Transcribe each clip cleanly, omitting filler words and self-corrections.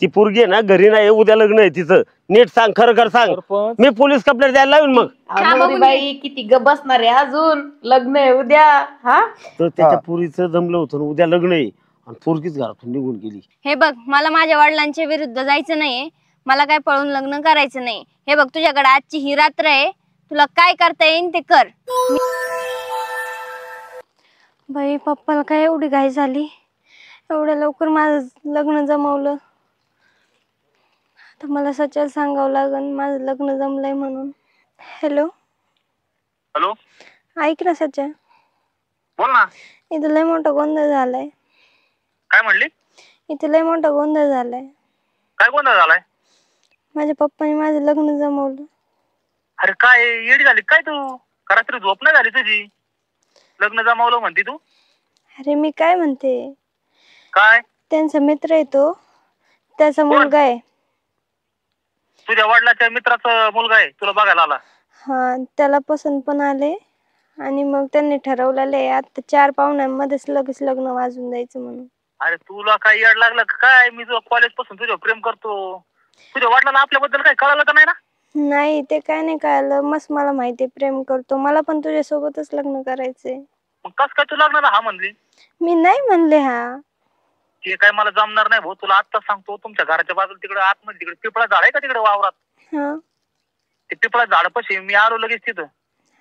ती पोरगी आहे ना घरी नाही, उद्या लग्न आहे तिचं. नीट सांग, खरं खरं सांग. मी पोलीस कंप्लेंट द्यायला लावीन मग. बाई किती ग बसणार आहे, अजून लग्न आहे उद्या. हा तर त्याच्या पोरीचं जमलं होतं, उद्या लग्न आहे आणि पोरगीच घरातून निघून गेली. हे बघ, मला माझ्या वडिलांच्या विरुद्ध जायचं नाहीये, मला काय पळून लग्न करायचं नाही. हे बघ, तुझ्याकडे आजची ही रात्र आहे, तुला काय करता येईल ते कर. बाई पप्पाला काय एवढी घाई झाली, एवढ्या लवकर माझं लग्न जमवलं. आता मला सच्याला सांगावं लागेल माझं लग्न जमलंय म्हणून. हॅलो हॅलो, ऐक ना सच्या, बोल ना. इथं लय मोठा गोंधळ झालाय. काय म्हणली? इथे लय मोठा गोंधळ झालाय. काय गोंधळ झालाय? माझ्या पप्पाने माझं लग्न जमवलं. अरे काय येडी झाली काय तू? रात्री झोप नाही झाली तुझी? लग्न जमावलं म्हणते तू? अरे मी काय म्हणते, काय त्यांचा मित्र आहे तो, त्याचा मुलगा आहे. तुझ्या वडिलाच्या मित्राचा मुलगा आहे, तुला बघायला आला? हा, त्याला पसंत पण आले आणि मग त्यांनी ठरवलेलं आहे आता 4 पाहुण्यांमध्येच लगेच लग्न वाजून द्यायचं म्हणून. अरे तुला काय येड लागलं काय? मी जो कॉलेज पासून तुझ्यावर प्रेम करतो. तुझ्या वडिलांना आपल्याबद्दल काही कळालं का नाही ना? नाही, ते काय नाही कळलं. मस्त मला माहिती प्रेम करतो, मला पण तुझ्यासोबतच लग्न करायचंय. मग कस काय तू लग्नाला हा म्हणली? मी नाही म्हणले हा. ते काय मला जमणार नाही भाऊ, तुला आत्ताच सांगतो. तुमच्या घराच्या बाजूला तिकडे आतमध्ये तिकडे पिपळा झाड आहे का तिकडे वावरात? हा, ते पिपळा झाड पशी मी आलो लगेच तिथं.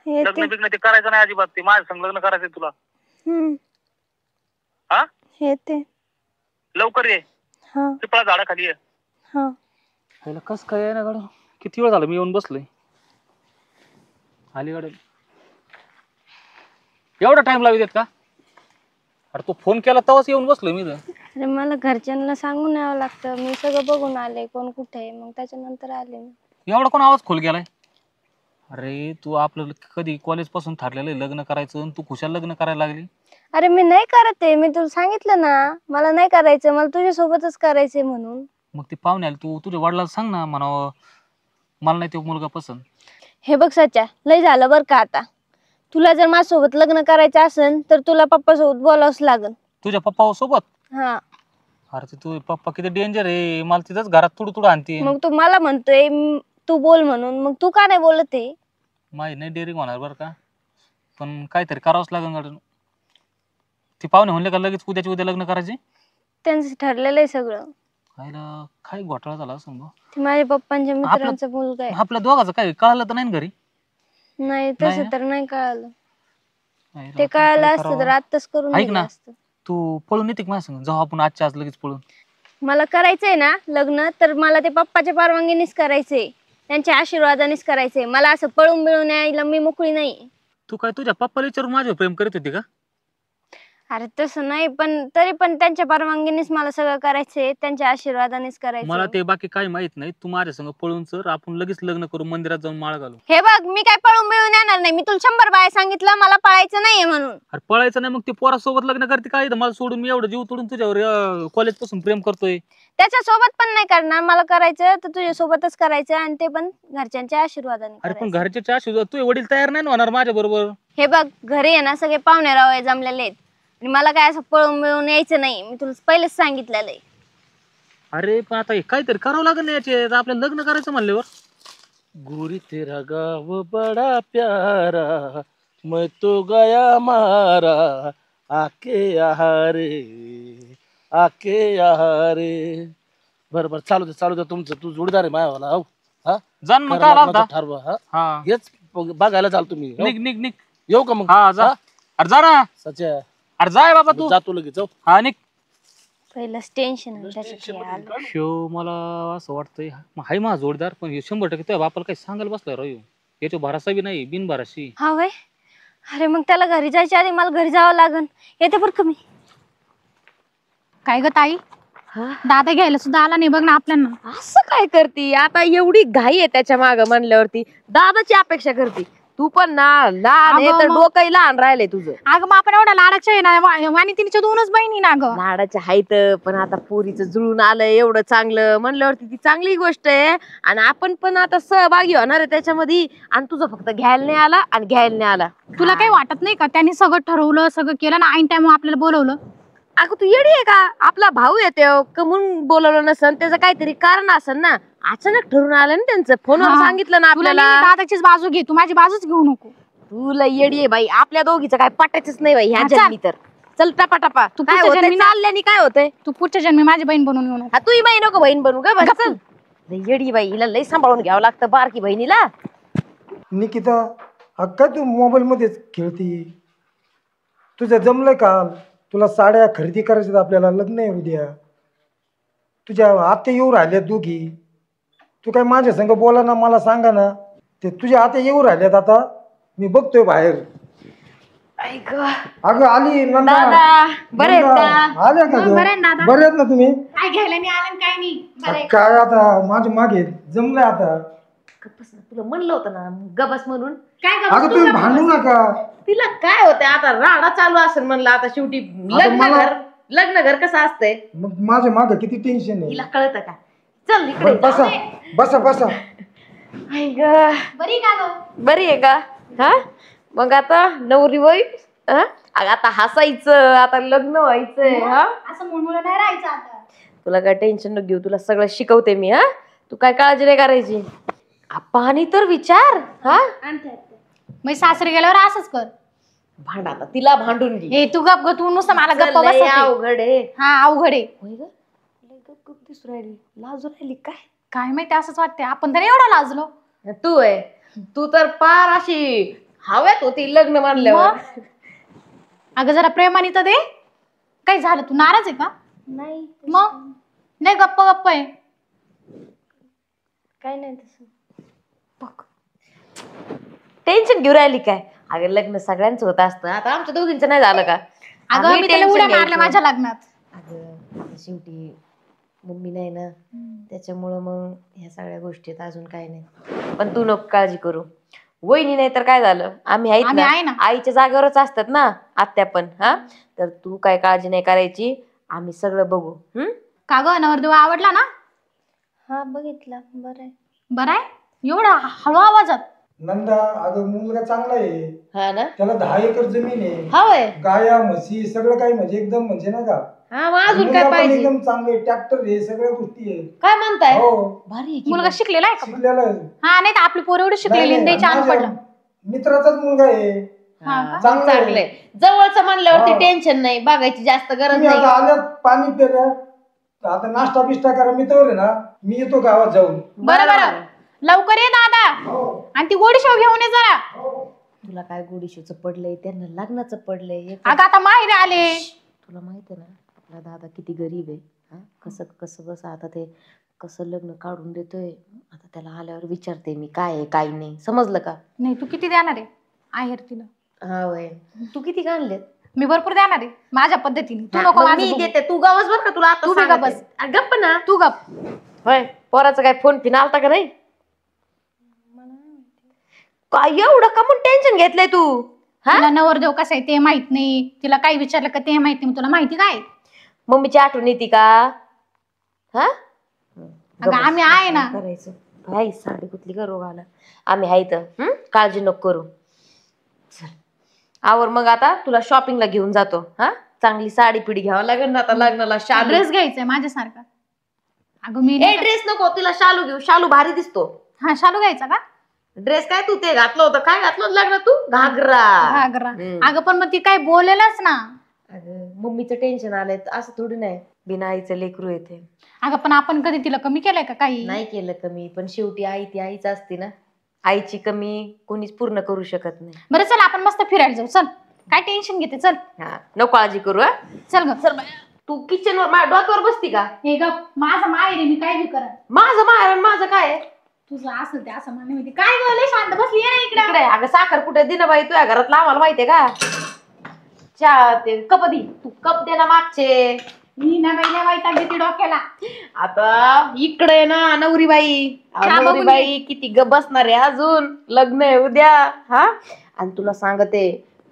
लग्न बिग्न ते करायचं नाही अजिबात, ते माझ्या संग लग्न करायचंय तुला. हा, हे ते लवकर ये. हा पिपळा झाडाखाली ये. हा. कस काय ना गाडी? किती वेळ झाला मी येऊन बसलोय. आली गाडी. एवढा टाइम लागेल का? अरे तू फोन केला तेव्हाच येऊन बसलोय मी. अरे मला घरच्यांना सांगून यावं लागतं, मी सगळं बघून आले कोण कुठे आहे, मग त्याच्यानंतर आले मी. एवढा कोण आवाज खोल गेलाय? अरे तू आपलं कधी कॉलेज पासून ठरलेलं लग्न करायचं आणि तू खुशाल लग्न करायला लागली. अरे मी नाही करत आहे, मी तुला सांगितलं ना मला नाही करायचं, मला तुझ्यासोबतच करायचंय म्हणून. मग ते पाहुणे आले, तू तुझ्या वडिलांना सांग ना, म्हणावं मला नाही तो मुलगा पसंत. हे बघ सच्या, लय झालं बरं का आता. तुला जर माझ्यासोबत लग्न करायचं असेल तर तुला पप्पा सोबत बोलावंच लागल. तुझ्या पप्पा सोबत? हा. अरे ते तू पप्पा किती डेंजर आहे, मला तिथंच घरात तुडू आणते. मग तू मला म्हणतोय तू बोल म्हणून, मग तू का नाही बोलत आहे? माही नाही डेअरिंग होणार बरं का, पण काहीतरी करावंच लागेल गाडी. ती पाहुणे म्हणले का लगेच उद्याच्या उद्या लग्न करायचे? त्यांचं ठरलेलं आहे सगळं. काय घोटाळा झाला असं? ते माझ्या पप्पांच्या मित्रांचा मुलगा आहे. आपल्या दोघांचं काय कळलं तर नाही घरी? नाही तसं तर नाही कळालं. ते कळालं असतं तर आत्ताच करून ऐक ना, असतं. तू पळून येते का माझ्या संग? जाऊ आपण आजच्या आज लगेच पळून. मला करायचंय ना लग्न, तर मला ते पप्पाच्या परवानगीनेच करायचंय, त्यांच्या आशीर्वादानेच करायचंय. मला असं पळून बिळून यायला मी मोकळी नाही. तू काय तुझ्या पप्पाला विचारून माझ्यावर प्रेम करीत होती का? अरे तसं नाही, पण तरी पण त्यांच्या परवानगीनेच मला सगळं करायचंय, त्यांच्या आशीर्वादानेच करायचंय. मला ते बाकी काही माहित नाही. तू माझ्या संग पळून चल, आपण लगेच लग्न करू, मंदिरात जाऊन माळ घालू. हे बघ, मी काय पळून बिळून येणार नाही. मी तुला 100 बाय सांगितलं मला पळायचं नाहीये म्हणून. अरे पळायचं नाही मग ते पोरासोबत लग्न करते काय? मला सोडून मी एवढं जीव तोडून तुझ्यावर कॉलेज पासून प्रेम करतोय. त्याच्या सोबत पण नाही करणार. मला करायचं तर तुझ्या सोबतच करायचं, आणि ते पण घरच्यांच्या आशीर्वादाने. अरे पण घरच्या आशीर्वाद तुझे वडील तयार नाही होणार माझ्या बरोबर. हे बघ, घरी आहे ना सगळे पाहुणे रावळे जमलेले आहेत, आणि मला काय असं पळून मिळून यायचं नाही. मी तुला पहिलेच सांगितलेलं आहे. अरे पण आता काहीतरी करावं लागेल ना याचे, आपल्याला लग्न करायचं म्हणल्यावर. गोरी तेरा गाव बडा प्यारा, मैं तो गया मारा, आके आहारे आके आहारे. बरोबर, चालू दे तुमचं. तू जोडदार आहे माझ्यावाला. हो हा, जन्म काय लावता ठरवा. हा, हेच बघायला चाल तुम्ही. निघ येऊ का मग? हा जा. अरे जा ना सच्या. अरे जाय बाबा तू. जातो लगेच. जाऊ. हा निघ. पहिलंच टेन्शन त्याच्यात. शो मला असं वाटतंय हाय माझा जोडदार, पण 100% त्या बापाला काही सांगायला बसला राव. याच्या भरासा बी नाही, बिनभराशी. हा वय. अरे मग त्याला घरी जायच्या आधी मला घरी जावं लागल. येते बरं कमी. काय ग ताई, दादा घ्यायला सुद्धा आला नाही बघ ना आपल्याला. असं काय करती आता? एवढी घाई आहे त्याच्या माग म्हणल्यावरती दादाची अपेक्षा करती. तू पण ना लहान आहे तर डोकंही लहान राहिलंय तुझं. अगं मग आपण एवढ्या लाडाच्या आहे ना, आणि तिच्या 2च बहिणी ना ग. लाडाच्या हायत, पण आता पोरीचं जुळून आलंय एवढं चांगलं म्हणल्यावरती ती चांगली गोष्ट आहे. आणि आपण पण आता सहभागी होणार आहे त्याच्यामध्ये. आणि तुझं फक्त घ्यायला नाही आला आणि घ्यायला नाही आला. तुला काही वाटत नाही का त्यांनी सगळं ठरवलं, सगळं केलं ना, ऐन टाइम आपल्याला बोलवलं? अगं तू येडी आहे का? आपला भाऊ येतो कमून बोलवलं नसन, त्याचं काहीतरी कारण असेल ना. अचानक ठरून आलं ना त्यांचं, फोनवर हा. सांगितलं ना तुला आपल्याला. नेहमी दादाचीच बाजू घे, तू माझी बाजूच घेऊ नको. तुला येडी आहे बाई, आपल्या दोघीचं काय पटायचंच नाही बाई ह्या हा, चल. जन्मी तर. चल टपा टपा. तू काय पुढच्या होतंय जन्मी ना- चालल्याने काय होतंय? तू पुढच्या जन्मी माझी बहीण बनवून येऊ नको. हा तूही बाई नको बहीण बनू का? बस चल. लय येडी बाई, हिला लय सांभाळून घ्यावं लागतं बारकी बहिणीला. निकिता काय तू मोबाईल मध्येच खेळती? तुझं जमलंय का? तुला साड्या खरेदी करायच्यात, आपल्याला लग्न आहे उद्या. तुझ्या आत्या येऊ राहिल्यात दोघी. तू काय माझ्या संग बोला ना, मला सांगा ना. ते तुझ्या आत्या येऊ राहिल्यात आता, मी बघतोय बाहेर. ऐक अगं आली नंदा. दादा बरे आहेत नंदा, का? आल्या का बरं आहे ग? दादा. बरे आहेत ना तुम्ही? काय घ्यायला नाही आलं काय नाही. बरं आहे. काय आता माझ्या मागे जमलंय आता. गप्पस ना, तुला म्हणलं होतं ना गबस म्हणून. काय गं, अगं तू तुम्ही गप्प भांडू बस. नका. तिला काय होतंय आता? राडा चालू असेल म्हणलं आता शेवटी. लग्न घर कसं असतंय मग माझ्या मागे किती टेन्शन आहे. हिला कळतं का? चल इकडे. बसा बसा बसा. ऐक बरी का गं? बरी आहे का? हा मग आता नवरी वय आता हसायचं, आता लग्न व्हायचंय. हा असं म्हणून नाही राहायचं आता. तुला काय टेन्शन नको घेऊ, तुला सगळं शिकवते मी. हा तू काय काळजी नाही करायची. पाणी तर विचार. हा मग सासरी गेल्यावर असंच कर. भांड आता तिला भांडून घे. हे तू गप ग, तू नुसतं मला गप्प लय बसवते. अवघड आहे. हा अवघड आहे. होय ग, लय गप गप दिसू राहिली, लाजू राहिली काय? काय माहिती, असंच वाटते. आपण तर एवढा लाजलो. तू आहे, तू तर पार अशी हव्यात होती लग्न मानल्यावर. मग? अगं जरा प्रेमाने तर दे. काय झालं, तू नाराज आहे का? नाही मग नाही, गप्प गप्प आहे. काय नाही तसं. टेन्शन घेऊ राहिली काय? अगं लग्न सगळ्यांचं होत असतं, आता आमच्या दोघींचं नाही झालं का? अगं आम्ही मी त्याला tension उड्या घ्यायचो. मारल्या माझ्या लग्नात. अगं आता शेवटी मम्मी नाही ना, त्याच्यामुळं मग ह्या सगळ्या गोष्टीत अजून काय नाही. पण तू नको काळजी करू. वहिनी नाही तर काय झालं, आम्ही आहेत आम्ही आहे ना. ना. आईच्या जागेवरच असतात ना आत्या पण. हा तर तू काय काळजी नाही करायची, आम्ही सगळं बघू. का ग, नवरदेव आवडला ना? हा बघितला. बरं आहे. बरं आहे. एवढा हळू आवाजात? नंदा अगं मुलगा चांगला आहे. हा ना. त्याला 10 एकर जमीन आहे. हा होय. गाया म्हशी सगळं काही म्हणजे एकदम म्हणजे ना का. हा मग अजून मुलगा काय पण पाहिजे? एकदम चांगले, ट्रॅक्टर आहे, सगळ्या गोष्टी आहे. काय म्हणताय? हो भारी आहे की मुलगा मग. शिकलेला आहे का? शिकलेला आहे. हा नाही तर आपली पोर एवढी शिकलेली नाही, द्यायची नाही, अंग माझ्या पडलं. मित्राचाच मुलगा आहे. हा का? चांगलं आहे. चांगलंय. जवळचं म्हणल्यावरती हा. टेन्शन नाही, बघायची जास्त गरज तुम्ही नाही. आता आल्यात पाणी प्यायला, आता नाश्ता बिष्टा करा. मी तर आहे ना, मी येतो गावात जाऊन. बरं बरं, लवकर ये दादा. हो. आणि ती गोडी शेव घेऊन ये जरा. तुला काय गोडीशीचं पडलंय, त्यांना लग्नाचं पडलंय. अगं आता माहेरी आले. तुला माहित आहे ना आपला दादा किती गरीब आहे. हा कसं कसं कसं आता ते कसं लग्न काढून देतोय. आता त्याला आल्यावर विचारते मी काय आहे काय नाही, समजलं का? नाही, तू किती देणार आहे आहेर तिला? हा वय. तू किती आणले? मी भरपूर देणार आहे माझ्या पद्धतीने. तू नको माझं मी बघू. देते, तू गावच बर का. तुला आता तू बी सांगते. गप्प बस. गप्प ना. तू गप. होय पोराचा काय फोन फिन आलता का नाही? काय एवढं का म्हणून टेन्शन घेतलंय तू? हा तिला नवरदेव कसं आहे ते माहित नाही, तिला काही विचारलं का ते माहित नाही. तुला माहिती काय? मम्मीची आठवण येते का? हा अगं आम्ही आहे ना. करायचं काय साडी कुठली का रोग आला. आम्ही आहे तर काळजी नको करू. चल आवर मग, आता तुला शॉपिंगला घेऊन जातो. हा चांगली साडी पिढी घ्यावं लागेल ना आता लग्नाला. शालू ड्रेस घ्यायचंय माझ्यासारखा. अगं मी ड्रेस नको, तिला शालू घेऊ. शालू भारी दिसतो. हा शालू घ्यायचा का? ड्रेस काय तू ते घातलं होतं, काय घातलं होतं लग्नात तू? घागरा. घागरा. अगं पण मग ती काय बोलेलच ना. अगं मम्मीचं टेन्शन आलंय, असं थोडी नाही. बिना आईचं लेकरू येते. अगं पण आपण कधी तिला कमी केलंय का काही? नाही केलं कमी, पण शेवटी आई ती आईच असते ना. आईची कमी कोणीच पूर्ण करू शकत नाही. बरं चल आपण मस्त फिरायला जाऊ. चल काय टेन्शन घेते. चल हा नको काळजी करू. हा चल ग. चल तू किचन वर माझ्या डोक्यावर बसती का? हे ग माझं माहेर आहे, मी काय बी करा. माझं माहेर आणि माझं काय आहे? तुझं असं ते असं म्हणणे माहिती काय ग, लय शांत बसली आहे इकडे. इकडे अगं साखर कुठे दिना बाई तुझ्या घरातला आम्हाला माहितीये का? चहा ते कप दी, तू कप दे ना मागचे. मी ना बाई नाही वाईट घेते डोक्याला. आता इकडे ना नवरीबाई. चहा बघून नवरीबाई किती ग बसणार आहे अजून, लग्न आहे उद्या. हा आणि तुला सांगते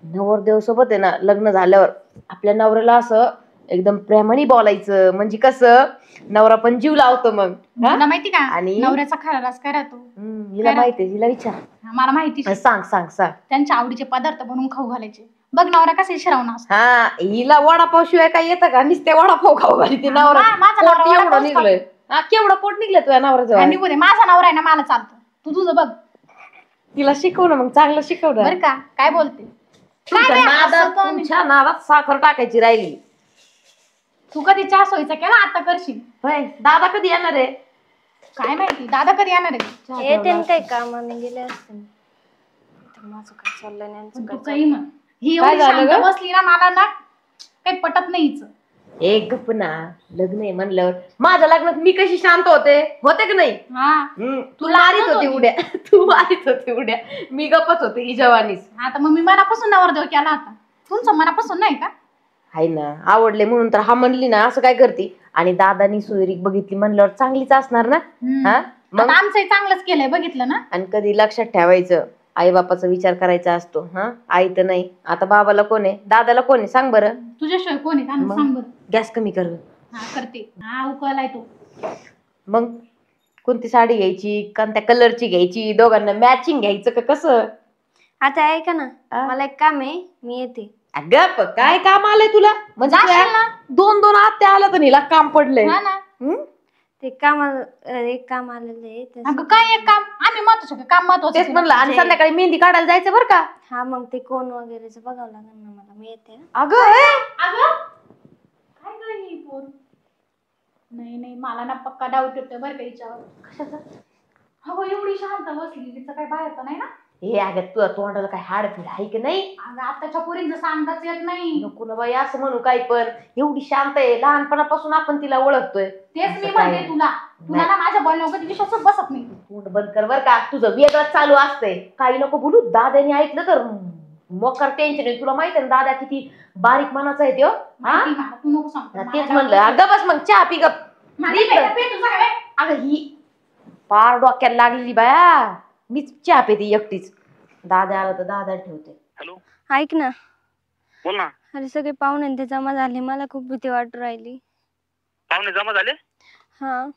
नवरदेव सोबत आहे ना लग्न झाल्यावर आपल्या नवऱ्याला असं एकदम प्रेमाने बोलायचं, म्हणजे कसं नवरा पण जीव लावतो मग. तुला माहिती का आणि नवऱ्याचा खरा रास काय राहतो? हिला माहितीये, हिला विचार. मला माहिती. सांग सांग सांग. त्यांच्या आवडीचे पदार्थ बनवून खाऊ घालायचे. बघ नवरा कसा शिरवणार असतो. हा हिला वडापाव शिवाय काय येतं का नुसते वडापाव खाऊ घाली ती नवरा माझा नवरा पोट वडापावच एवढं निघलंय. हा केवढं पोट निघलं तुझ्या नवऱ्याचं निघू दे, माझा नवरा आहे ना मला चालतो. तू तुझं बघ तिला शिकव ना मग चांगलं शिकव ना. बर का. काय बोलते तुमच्या काय नादात हसतो आणि- तुमच्या नादात साखर टाकायची राहिली. तू कधी चहा सोयीचा केला आता करशील. होय दादा कधी येणार आहे? काय माहिती दादा कधी येणार आहे. येते ना काही कामाने गेले असते ना. तर माझं काय चाललंय नाही यांचं तू काय काही म्हण. ही काय एवढी झालं शांत ग? बसली ना मला ना काही पटत नाही हिचं. एक गप ना लग्न आहे म्हणल्यावर माझ्या लग्नात मी कशी शांत होते की नाही? हा तू मारित होती उड्या तू मारित होती उड्या मी गपच होते ही जवानीच. आता मग मी मनापासून नवरदेव केला आता. तुमचं मनापासून नाही का. हाय ना आवडले म्हणून तर हा म्हणली ना असं काय करते. आणि दादानी सोयरीक बघितली म्हणल्यावर चांगलीच असणार ना. हा मग आता आमचंही चांगलंच केलंय बघितलं ना. आणि कधी लक्षात ठेवायचं आई बापाचा विचार करायचा असतो. हा आई तर नाही आता बाबाला कोण आहे दादाला कोण आहे सांग बरं. तुझ्याशिवाय कोण आहे का मग? सांग बरं. गॅस कमी कर. हा करते. हा उकळलाय तो. मग कोणती साडी घ्यायची कोणत्या कलरची घ्यायची दोघांना मॅचिंग घ्यायचं का कसं? आता ऐका ना आ? मला एक काम आहे मी येते. अगं काय काम आलंय तुला म्हणजे जाशील ना? दोन आत्या आलं तर हिला काम पडलंय. हा ना. ते एक काम आलेलं आहे अगं काय एक काम आम्ही महत्वाचं काम महत्वाचं तेच म्हणलं आणि संध्याकाळी मेहंदी काढायला जायचं बरं का. हा मग ते कोण वगैरेच बघावं लागेल ना मला. मी येते ना. अगं अगं काय गं ही पोर. नाही मला ना पक्का डाऊट येतोय बरं का हिच्यावर. कशाचं? अगं एवढी शांत बसली तिचं काय बाहेर तर नाही ना. हे अगं तुझ्या तोंडाला काय हाड फिड आहे की नाही? अगं आताच्या पोरींचं सांगताच येत नाही. नको ना बाई असं म्हणू काय पण एवढी शांत आहे लहानपणापासून आपण तिला ओळखतोय. तेच मी असं काय? म्हणते तुला ना माझ्या बोलण्यावर कधी विश्वासच बसत नाही. तोंड बंद कर बर का तुझं वेगळंच चालू असतंय. काही नको बोलू दादाने ऐकलं तर मोकार टेन्शन आहे. तुला माहिती आहे ना दादा किती बारीक मनाचा आहे त्यो. हा माहिती मला, तू नको सांग. तेच म्हणलं अगं बस मग चहा पी गप. अगं ही पार डोक्याला लागलेली बाया मीच चहा पेते एकटीच. दादा आला तर दादा ठेवते. हॅलो ऐक ना बोल ना. अरे सगळे पाहुणे ते जमा झाले मला खूप भीती वाटू राहिली. पाहुणे जमा झाले. हा कोण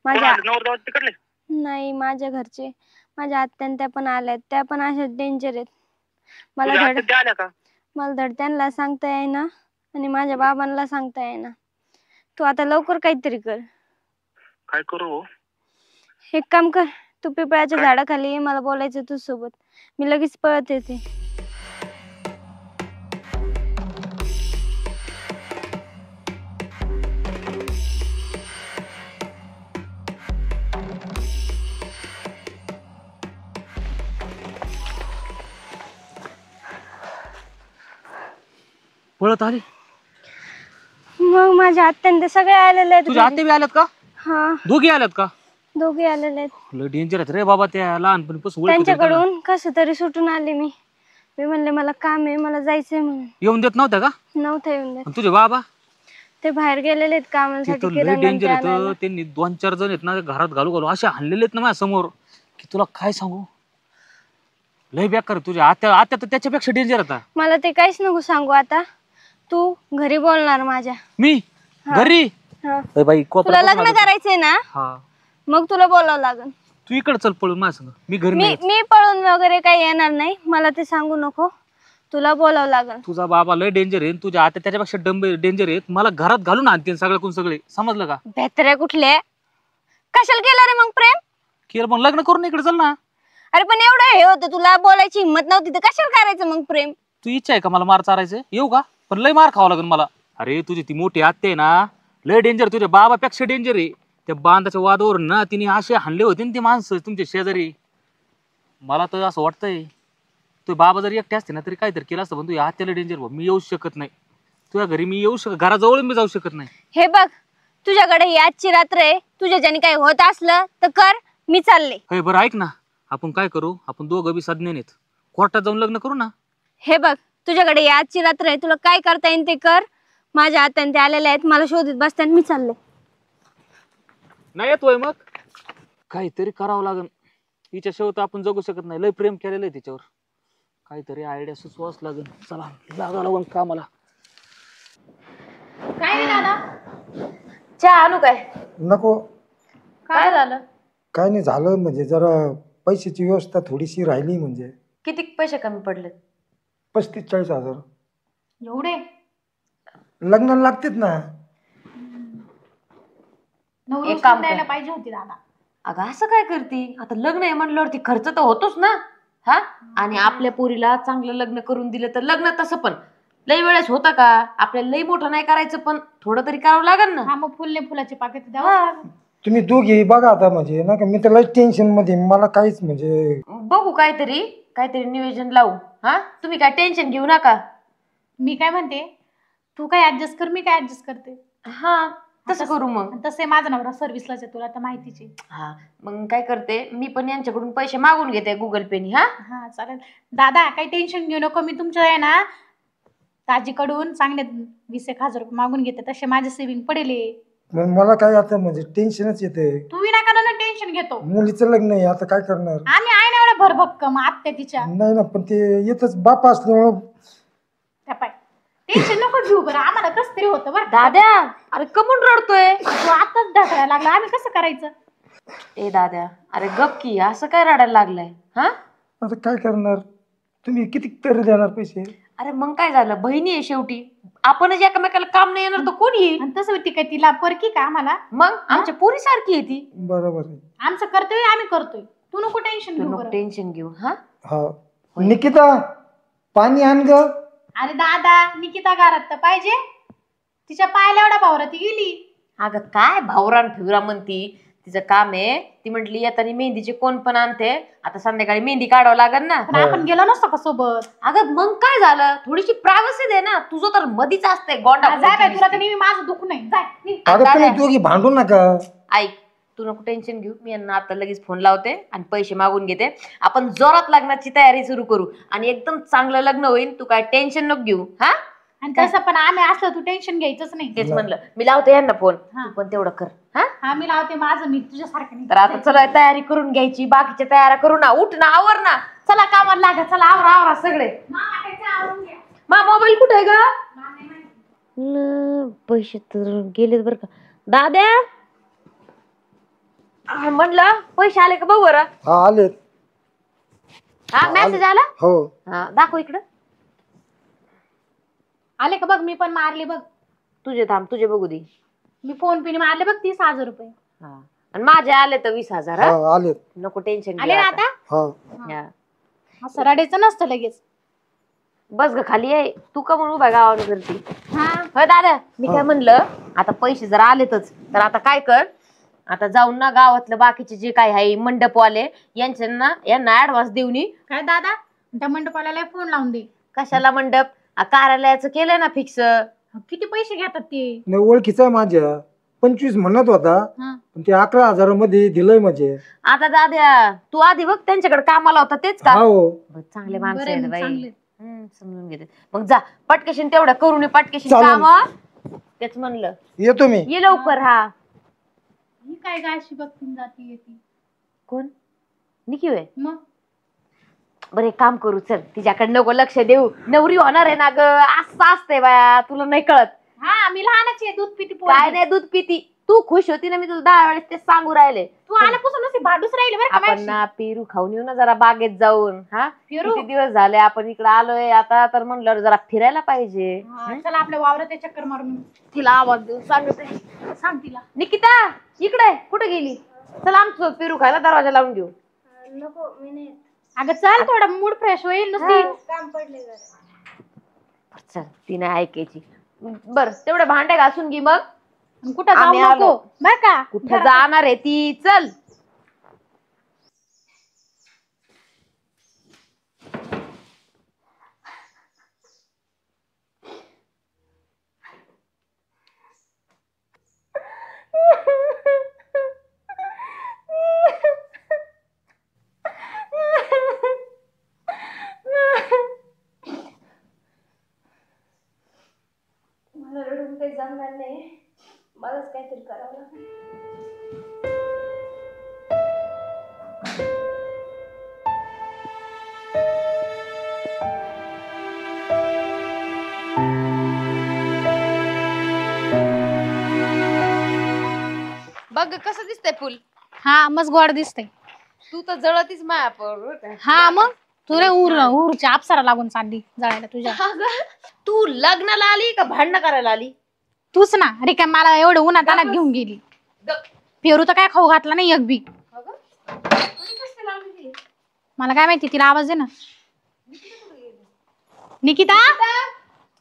माझ्या आले? नवरदेव तिकडले. नाही माझ्या घरचे माझ्या आत्यान त्या पण आल्यात. त्या पण अशा डेंजर आहेत. मला तुझ्या धड आत्या त्या आल्या का? मला धड त्यांना सांगता येईना आणि माझ्या बाबांना सांगता येईना. तू आता लवकर काहीतरी कर. काय करू? एक काम कर तू पिपळाच्या काय? झाडाखाली ये, मला बोलायचं तू सोबत. मी लगेच पळत येते. पळत आली. मग माझ्या आत्यान ते सगळे आलेले आहेत तुझ्या घरी. आत्या बी आल्यात का? हा दोघी आल्यात का? दोघे आलेले आहेत. लय डेंजर आहेत रे बाबा त्या लहानपणीपासून ओळखीत आहेत त्यांना. त्यांच्याकडून कसं तरी सुटून आले मी. मी म्हणले मला काम आहे मला जायचंय म्हणून. येऊन देत नव्हत्या का? नव्हतं येऊन देत. आणि तुझे बाबा ते बाहेर गेलेले आहेत ते कामासाठी तर लय किराणा डेंजर ते आहेत. आणायला. त्यांनी 2-4 जण आहेत ना घरात घालू असे हाणलेले आहेत ना माझ्या समोर की तुला काय सांगू. लय बेकार आहे. तुझ्या आत्या आत्या तर त्याच्यापेक्षा डेंजर आता. मला ते काहीच नको सांगू आता. तू घरी बोलणार माझ्या. मी हा. घरी हा. ए बाई तुला कोपऱ्यात लग्न बसून आलो. करायचंय ना हा मग तुला बोलावं लागेल. तू इकडे चल पळून माझ्या संग. मी घरी मी नाही येत. मी पळून वगैरे काही येणार नाही. मला ते सांगू नको. तुला बोलावं लागेल. तुझा बाबा लय डेंजर आहे. तुझ्या आत्या त्याच्यापेक्षा डेंजर आहेत. मला घरात घालून आणतील सगळ्याकून सगळे. समजलं का? भेत्रे कुठले कशाला केलं रे मग प्रेम. केलं मग लग्न करून इकडे चल ना. अरे पण एवढं हे होतं तुला बोलायची हिंमत नव्हती तर कशाला करायचं मग प्रेम. तू इच्छा आहे का मला मार चारायचं? येऊ का? पण लय मार खावा लागेल मला. अरे तुझी ती मोठी आत्या आहे ना लय डेंजर. तुझ्या बाबापेक्षा डेंजर आहे. त्या बांधाच्या वादावरून ना तिने असे हाणले होते ना ते माणसं तुमचे शेजारी. मला तर असं वाटतंय तू बाबा जरी एकटे असते ना तरी काहीतरी केलं असतं. पण तू आत्याला डेंजर भाऊ. मी येऊ शकत नाही तुझ्या घरी. मी येऊ घराजवळ मी जाऊ शकत नाही. हे बघ तुझ्याकडे ही आजची रात्र आहे. तुझ्या ज्याने काही होत असलं तर कर. मी चालले. हे बरं ऐक ना आपण काय करू. आपण दोघं बी सज्ञान आहेत. कोर्टात जाऊन लग्न करू ना. हे बघ तुझ्याकडे ही आजची रात्र आहे. तुला काय करता येईल ते कर. माझ्या आत्याने ते आलेले आहेत. मला शोधित बसतात. मी चालले. नाही येतोय मग काहीतरी करावं लागेल. हिच्या शेवट आपण जगू शकत नाही. लय प्रेम केलेलं आहे तिच्यावर. काहीतरी आयडिया सुचवाच लागेल. चला लागा लागून कामाला. काय रे दादा. चहा आणू काय? नको. काय झालं? काय नाही झालं म्हणजे जरा पैशाची व्यवस्था थोडीशी राहिली म्हणजे. किती पैसे कमी पडले? 35-40 हजार. एवढे लग्नाला लागतेच ना. नवरी एक काम द्यायला कर. पाहिजे होती दादा. अगं असं काय करते आता, लग्न आहे म्हणल्यावरती खर्च तर होतोच ना. हा, आणि आपल्या पोरीला चांगलं लग्न करून दिलं तर लग्न तसं पण लई वेळेस होतं का, आपल्याला लई मोठं नाही करायचं पण थोडं तरी करावं लागेल ना. हा मग फुलाचे पाकिट द्यावं. हा. तुम्ही दोघे बघा आता, म्हणजे ना का मी तर लई टेन्शन मध्ये, मला काहीच म्हणजे. बघू काहीतरी नियोजन लावू. हा, तुम्ही काय टेन्शन घेऊ नका. मी काय म्हणते, तू काय ऍडजस्ट कर, मी काय ऍडजस्ट करते. हा, तसं करू मग. तसे माझा नवरा सर्व्हिसलाच आहे, तुला तर माहितीच आहे. हा, मग काय करते मी पण यांच्याकडून पैसे मागून घेते गुगल पेनी. हा हा चालेल दादा, काही टेन्शन घेऊ नको. मी तुमच्या आहे ना ताजीकडून चांगले 20,000 रुपये मागून घेते, तसे माझे सेव्हिंग पडेल. मग मला काय आता म्हणजे टेन्शनच येते. तू विनाकारण टेन्शन घेतो. मुलीचं लग्न आहे, आता काय करणार. आम्ही आहे ना एवढ्या भरभक्कम आत्या तिच्या. नाही ना, पण ते येतच बाप असल्यामुळं. त्या पाय टेन्शन नको घेऊ बरं, आम्हाला कसं तरी होतं बरं. दाद्या, अरे कमून रडतोय? तू आताच ढकलायला लागला, आम्ही कसं करायचं. ए दाद्या, अरे गप की, असं काय रडायला लागलाय? हा, आता काय करणार, तुम्ही किती तरी देणार पैसे. अरे मग काय झालं, बहिणी आहे शेवटी. आपणच एकमेकाला काम नाही येणार तर कोण येईल? आणि तसं होती काय, तिला परकी का आम्हाला. मग आमच्या पोरी सारखी आहे ती. बरोबर आहे. आमचं कर्तव्य आम्ही करतोय, तू नको टेन्शन तू घेऊ नको बरं. टेन्शन घेऊ. हा, हा, निकिता पाणी आण ग. अरे दादा, निकिता घरात तर पाहिजे, तिच्या पायाला एवढा भावरा ती गेली. अगं काय भावरान फिवरा म्हणती, तिचं काम आहे. ती म्हटली येतानी मेहंदीचे कोण पण आणते, आता संध्याकाळी मेहंदी काढावं लागेल ना. पण आपण गेलो नसतो का सोबत. अगं मग काय झालं, थोडीशी प्रायव्हसी दे ना. तुझं तर मधीच असते गोंडा. जाय बाय, तुला तर नेहमी माझं दुःख नाही. जाय निघ. अगं तुम्ही दोघी भांडू नका. ऐक, तू नको टेन्शन घेऊ. मी यांना आता लगेच फोन लावते आणि पैसे मागून घेते. आपण जोरात लग्नाची तयारी सुरू करू आणि एकदम चांगलं लग्न होईल. तू काय टेन्शन नको घेऊ. हा, आणि तसं पण आम्ही असलो तू टेन्शन घ्यायचंच नाही. तेच म्हणलं, मी लावते यांना फोन. हा. तू पण तेवढं कर. हा, हा मी लावते माझं, मी तुझ्यासारखं नाही. तर आता चला तयारी करून घ्यायची. बाकीच्या तयाऱ्या करू ना. उठ ना, आवर ना. चला कामाला लागा. चला आवरा आवरा सगळे. मा मोबाईल कुठे आहे ग? पैसे तर गेलेत बरं का दाद्या. म्हणलं पैसे आले का बघ बरं. हा आलेत. हा, मेसेज आला. हो. हा, दाखव इकडं. आले का बघ, मी पण मारले बघ. तुझे थांब, तुझे बघू दे. मी फोन पे मारले बघ 30,000 रुपये. हा, आणि माझे आले तर 20,000. हा आलेत. नको टेन्शन आले ना आता. हा. असं रडायचं नसतं लगेच. बस ग खाली आहे. तू का म्हणून उभा गावाने करते. हा हो दादा, मी काय म्हणलं, आता पैसे जर आलेतच तर आता काय कर, आता जाऊन ना गावातलं बाकीचे जे काय आहे मंडपवाले यांना ऍडव्हान्स देऊन ये. काय दादा, त्या मंडपाला फोन लावून दे. कशाला मंडप, कार्यालयाचं केलंय ना फिक्स. किती पैसे घेतात ते. नाही ओळखीचा आहे माझ्या. 25 म्हणत होता, हा. पण ते 11,000 मध्ये दिलंय म्हणजे. आता दाद्या, तू आधी बघ त्यांच्याकडे कामाला होता तेच का. हो. बरं, चांगले माणसं बरं आहे आहेत मग, बाई. चांगले. समजून घेते. मग जा पटकेशन तेवढं करून ये, पटकेशन चालेल. काम. तेच म्हणलं, येतो मी. ये लवकर. हा, ही काय गाशी बघतीन जाती येते. कोण निकी होय? मग बरं एक काम करू, चल तिच्याकडे नको लक्ष देऊ. नवरी होणार आहे ना ग, असं असतंय बाया, तुला नाही कळत. हा, मी लहानच आहे, दूध पिती पोरगी. काय नाही दूध पिती. तू खुश होती ना, मी तुला 10 वेळेस ते सांगू राहिले. तू आल्यापासून नुसती भांडूच राहिली बरं का आपण माझ्याशी. ना पेरू खाऊन येऊ ना जरा बागेत जाऊन. हा, पेरू? किती दिवस झाले आपण इकडे आलोय, आता तर म्हणलं जरा फिरायला पाहिजे. हा, चला आपल्या वावरात चक्कर मारून तिला आवाज देऊन सांगते. सांग तिला. निकिता इकडे कुठे गेली? चल आमचं पेरू खायला दरवाजा लावून घेऊ. नको मी नाही. अगं चल, थोडा मूड फ्रेश होईल. नुसती काम पडले चल, ती नाही ऐकायची. बर, तेवढे भांडे घासून घे. मग कुठं जाऊ आम्ही नको आलो. बर का. कुठे जाणार आहे ती? चल. मला रडून काही जमणार नाही, मलाच काहीतरी करावं लागेल. बघ कसं दिसतंय फुल. हा मस्त गोड दिसतंय. तू तर जळतीस माया पर. हा मग तू रे उरच्या अप्सरा लागून चालली जळायला तुझ्या. अगं, तू लग्नाला आली का भांडणं करायला आली? तूच ना अरे काय मला एवढं उन्हात आणत घेऊन गेली. पेरू तर काय खाऊ घातला नाही एक बी. मला काय माहिती तिला आवाज दे ना. निकिता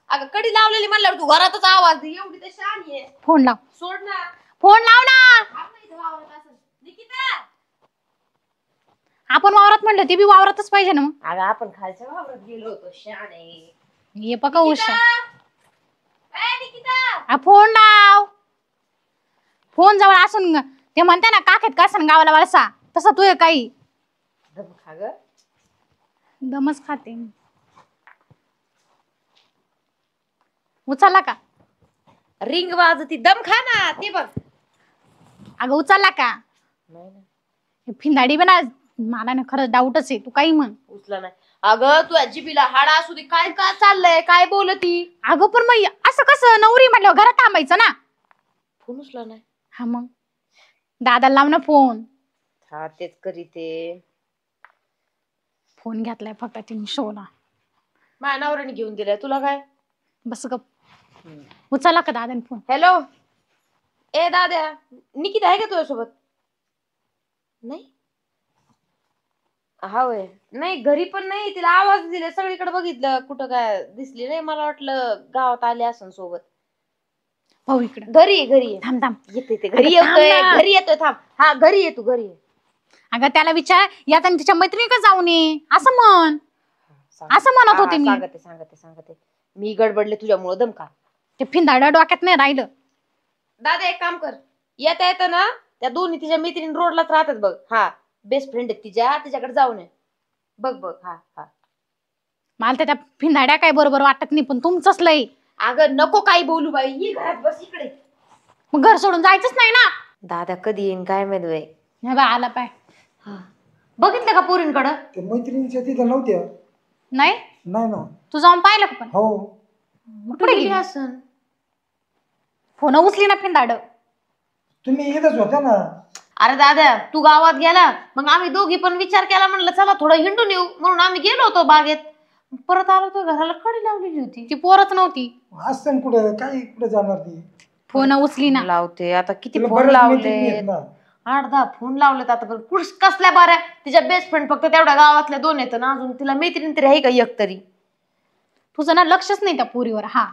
अगं कडी लावलेली म्हणल्यावर तू घरातच आवाज दे. एवढी तर शहाणी आहे. फोन लाव. सोड ना. फोन लाव ना. निकिता आपण वावरात म्हणलं ते बी वावरातच पाहिजे ना मग. अगं आपण खालच्या वावरात गेलो होतो शहाणे. ये पका उषा. निकिता फोन लाव. फोन जवळ असून ते म्हणते ना काखेत कासन गावाला वळसा तसं तू काही दम खा ग. दमच खाते. उचलला का? रिंग वाजती दम खा ना. ते बघ. अगं उचलला का? नाही ना. हे फिंदाडी बना मला ना खरंच डाऊटच आहे. तू काही म्हण. उचला नाही. अगं तू जिबीला हाडा असू दे. काय काय चाललंय? काय बोलती? अगं पण मग असं कसं नवरी म्हटलं घरात थांबायचं ना. फोन उचला नाही. हा मग दादाला लाव ना फोन. हा तेच करीते. फोन घेतलाय फक्त तिने शोला. माझ्या नवऱ्याने घेऊन दिलाय. तुला काय? बस गप. उचलला का दादाने फोन? हॅलो ए दाद्या, निकिता आहे का तुझ्यासोबत? नाही. हा होय. नाही घरी पण नाही. तिला आवाज दिले सगळीकडे बघितलं कुठं काय दिसली नाही. मला वाटलं गावात आले असन सोबत. भाऊ इकडं घरी घरी थांब थांब. येते घरी येतोय. घरी येतोय. थांब. हा घरी ये तू घरी ये. अगं त्याला विचार या तिच्या मैत्रिणीकडे जाऊन ये असं म्हण. असं म्हणत होते मी. सांगते मी गडबडले तुझ्यामुळे. दम का. ते फिंदाडा डोक्यात नाही राहिलं. दादा एक काम कर. येता ना त्या दोन्ही तिच्या मैत्रीण रोडलाच राहतात बघ. हा बेस्ट फ्रेंड आहे तिच्याकडे जाऊन ये. बघ बघ. हा हा. मला त्या फिंदाड्या काय बरोबर वाटत नाही पण तुमचंच लय. अगं नको काही बोलू बाई. ये घरात बस इकडे. मग घर सोडून जायचंच नाही ना. दादा कधी येईन काय माहित बाई. हे बा आला पाय. बघितलं का पोरींकडं? ते मैत्रिणीच्या तिथं नव्हत्या. नाही नाही ना. तू जाऊन पाहिलं का पण? हो. कुठे गेली असन? फोन उचली ना फिंदाड. तुम्ही इथंच होत्या ना. अरे दादा तू गावात गेला मग आम्ही दोघी पण विचार केला. म्हणलं चला थोडं हिंडून येऊ म्हणून आम्ही गेलो होतो बागेत. परत आलो तर घराला कडी लावलेली होती. ती पोरच नव्हती. असतं कुठं काय कुठे जाणार ती. फोन उचली ना. लावते आता किती तिला फोन बऱ्याच लावले. मैत्रिणी आहेत ना. 8-10 फोन लावलेत आता. पण कसल्या बऱ्या. तिच्या बेस्ट फ्रेंड फक्त तेवढ्या गावातल्या 2 येतं ना. अजून तिला मैत्रीण तरी आहे का एक तरी? तुझं ना लक्षच नाही त्या पोरीवर. हा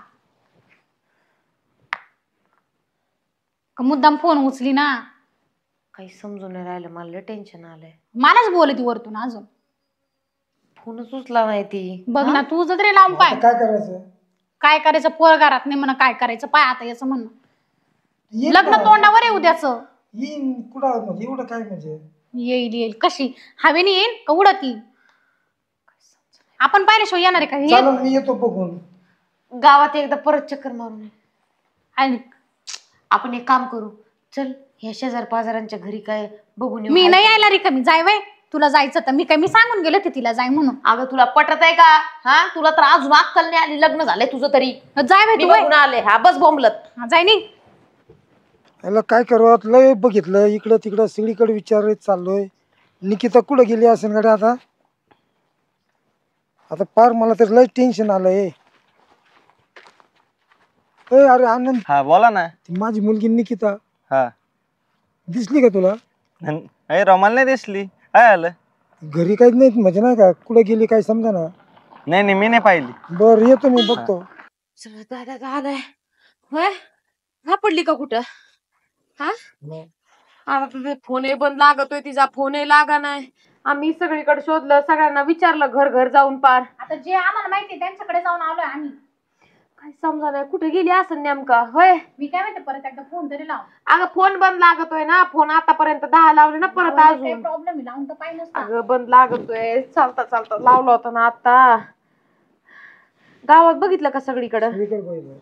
मुद्दाम फोन उचली ना. काही समजून नाही राहिलं. मला टेन्शन आलंय. मलाच बोलती वरतून अजून. फोनच उचला नाही ती. बघ ना तू तरी लावून पाय. आता काय करायचं? काय करायचं पोर घरात नाही म्हणा. काय करायचं पाय आता याचं म्हणणं. येईल लग्न ना. तोंडावर आहे उद्याचं. येईन कुठं म्हणजे एवढं काय म्हणजे. येईल कशी हवेने येईल का उडती? आपण पाहिल्याशिवाय येणार आहे का? चालेल मी येतो बघून. गावात एकदा परत चक्कर मारून ये. आणि आपण एक काम करू. चल ह्या शेजार पाजारांच्या घरी काय बघून येऊ. मी नाही यायला रिकामी. जाय वय तुला जायचं तर. मी सांगून गेले ते तिला जाय म्हणून. अगं तुला पटत आहे का? हा तुला तर अजून अक्कल नाही आली. लग्न झालंय तुझं तरी. जाय वय मी तू बघून आले. हा बस बोंबलत. जाय नाही. याला काय करावं लय बघितलं इकडं तिकडं सगळीकडे विचारत चाललोय. निकिता कुठं गेली असेल गाडी आता. आता पार मला तर लय टेन्शन आलंय. अरे आनंद. हा बोला ना. ती माझी मुलगी निकिता हा दिसली का तुला? अरे रमाल नाही दिसली. काय आलं? घरी काहीच नाही म्हणजे नाही का कुठं गेली काय समजा ना. नाही मी नाही पाहिली. बरं येतो मी बघतो. दादा आलाय होय. सापडली का कुठं? हा फोन बंद लागतोय. तिचा फोन लागा नाही. आम्ही सगळीकडे शोधलं. सगळ्यांना विचारलं घर घर जाऊन पार. आता जे आम्हाला माहिती त्यांच्याकडे जाऊन आलोय आम्ही. काय समजा नाही कुठे गेली असं नेमका. होय मी काय माहिती परत एकदा फोन तरी लाव. अगं फोन बंद लागतोय ना. फोन आतापर्यंत 10 लावले ना. परत अजून प्रॉब्लेम लावून तर पाहिजे. अगं बंद लागतोय. चालता चालता लावला होता ना आता. गावात बघितलं का सगळीकडे? सगळीकडे बघितलं.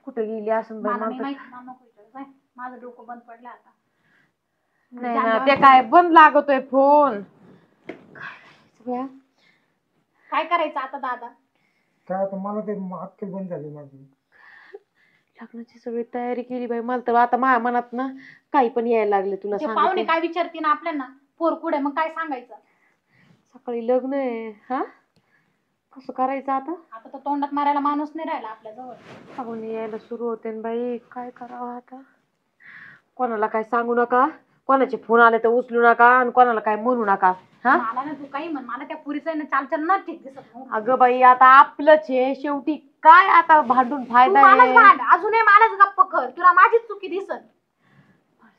कुठे गेली असं माझं डोकं बंद पडलं आता. नाही ना ते काय बंद लागतोय फोन. काय करायचं आता दादा? काय आता मला ते अक्कल बंद झाली माझी. लग्नाची सगळी तयारी केली बाई. मला तर आता माझ्या मनात ना काही पण यायला लागले. तुला पाहुणे सांगते. काय विचारते ना आपल्याला पोर कुठे मग काय सांगायचं? सकाळी लग्न आहे हा, कसं करायचं आता? आता तर तोंडात मारायला माणूस नाही राहिला आपल्या जवळ. सांगून यायला सुरू होते न बाई, काय करावं आता? कोणाला काय सांगू नका, कोणाचे फोन आले तर उचलू नका आणि कोणाला काय म्हणू नका. हा मला ना तू काही म्हण, मला त्या पुरीचं चालचल ना ठीक दिसत नाही. अगं बाई आता आपलंच आहे शेवटी, काय आता भांडून तू फायदा मलाच आहे? भांड, अजूनही मलाच गप्प कर, तुला माझीच चुकी दिसत.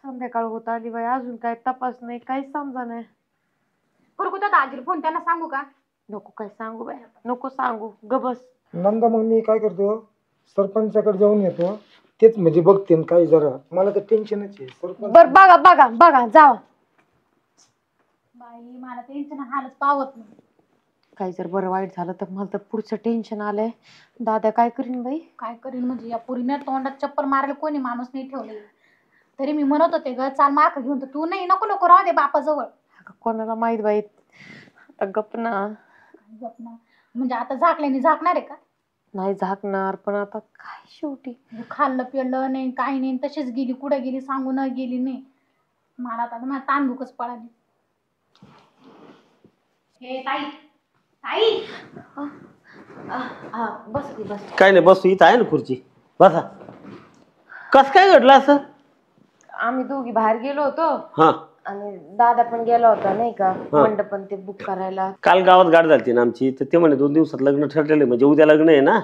संध्याकाळ होत आली बाई, अजून काय तपास नाही, काहीच समजा नाही. करू का त्या आजीला फोन, त्यांना सांगू का? नको काय सांगू बाई, नको सांगू, ग बस. नंदा मग मी काय करतो, सरपंचाकडे जाऊन येतो, तेच म्हणजे बघते न काय जरा, मला तर टेन्शनच आहे सरपंच. बर बघा बघा बघा जावा. बाई मला टेन्शन हालच पावत नाही. काही जर बरं वाईट झालं तर मला तर पुढचं टेन्शन आलंय. दादा काय करीन बाई? काय करीन म्हणजे, या पुरीने तोंडात चप्पल मारायला कोणी माणूस नाही ठेवले. तरी मी म्हणत होते ग चाल मार्क घेऊन, तर तू नाही, नको नको राहू दे बापाजवळ. कोणाला माहित बाई, आता गप ना. म्हणजे आता झाकल्याने झाकणार आहे का? नाही झाकणार, पण आता काय शेवटी खाल्लं पिळलं नाही, काही नाही, तशीच गेली, कुठे गेली सांगू न गेली नाही. मला आता माझ्या तांदूकच पळाली. हे ताई ताई, बस बस. काय नाही, बस इथं आहे ना खुर्ची, बसा. कस काय घडलं असं? आम्ही दोघी बाहेर गेलो होतो हा, आणि दादा पण गेला होता नाही का मंडपन ते बुक करायला. काल गावात गाठ झाली ना आमची, तर ते म्हणे 2 दिवसात लग्न ठरलेलं, म्हणजे उद्या लग्न आहे ना.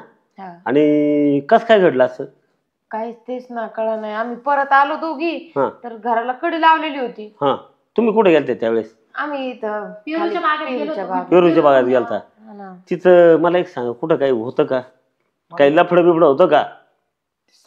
आणि कस काय घडलं असं? काहीच तेच ना कळलं नाही. आम्ही परत आलो दोघी, हा तर घराला कडी लावलेली होती. हा, तुम्ही कुठे गेलते त्यावेळेस? आम्ही इथं पेरूच्या बागेत गेलो होतो. पेरूच्या बागात गेलता. तिथं मला एक सांगा, कुठं काही होतं का? काही लफडं बिफडं होतं का?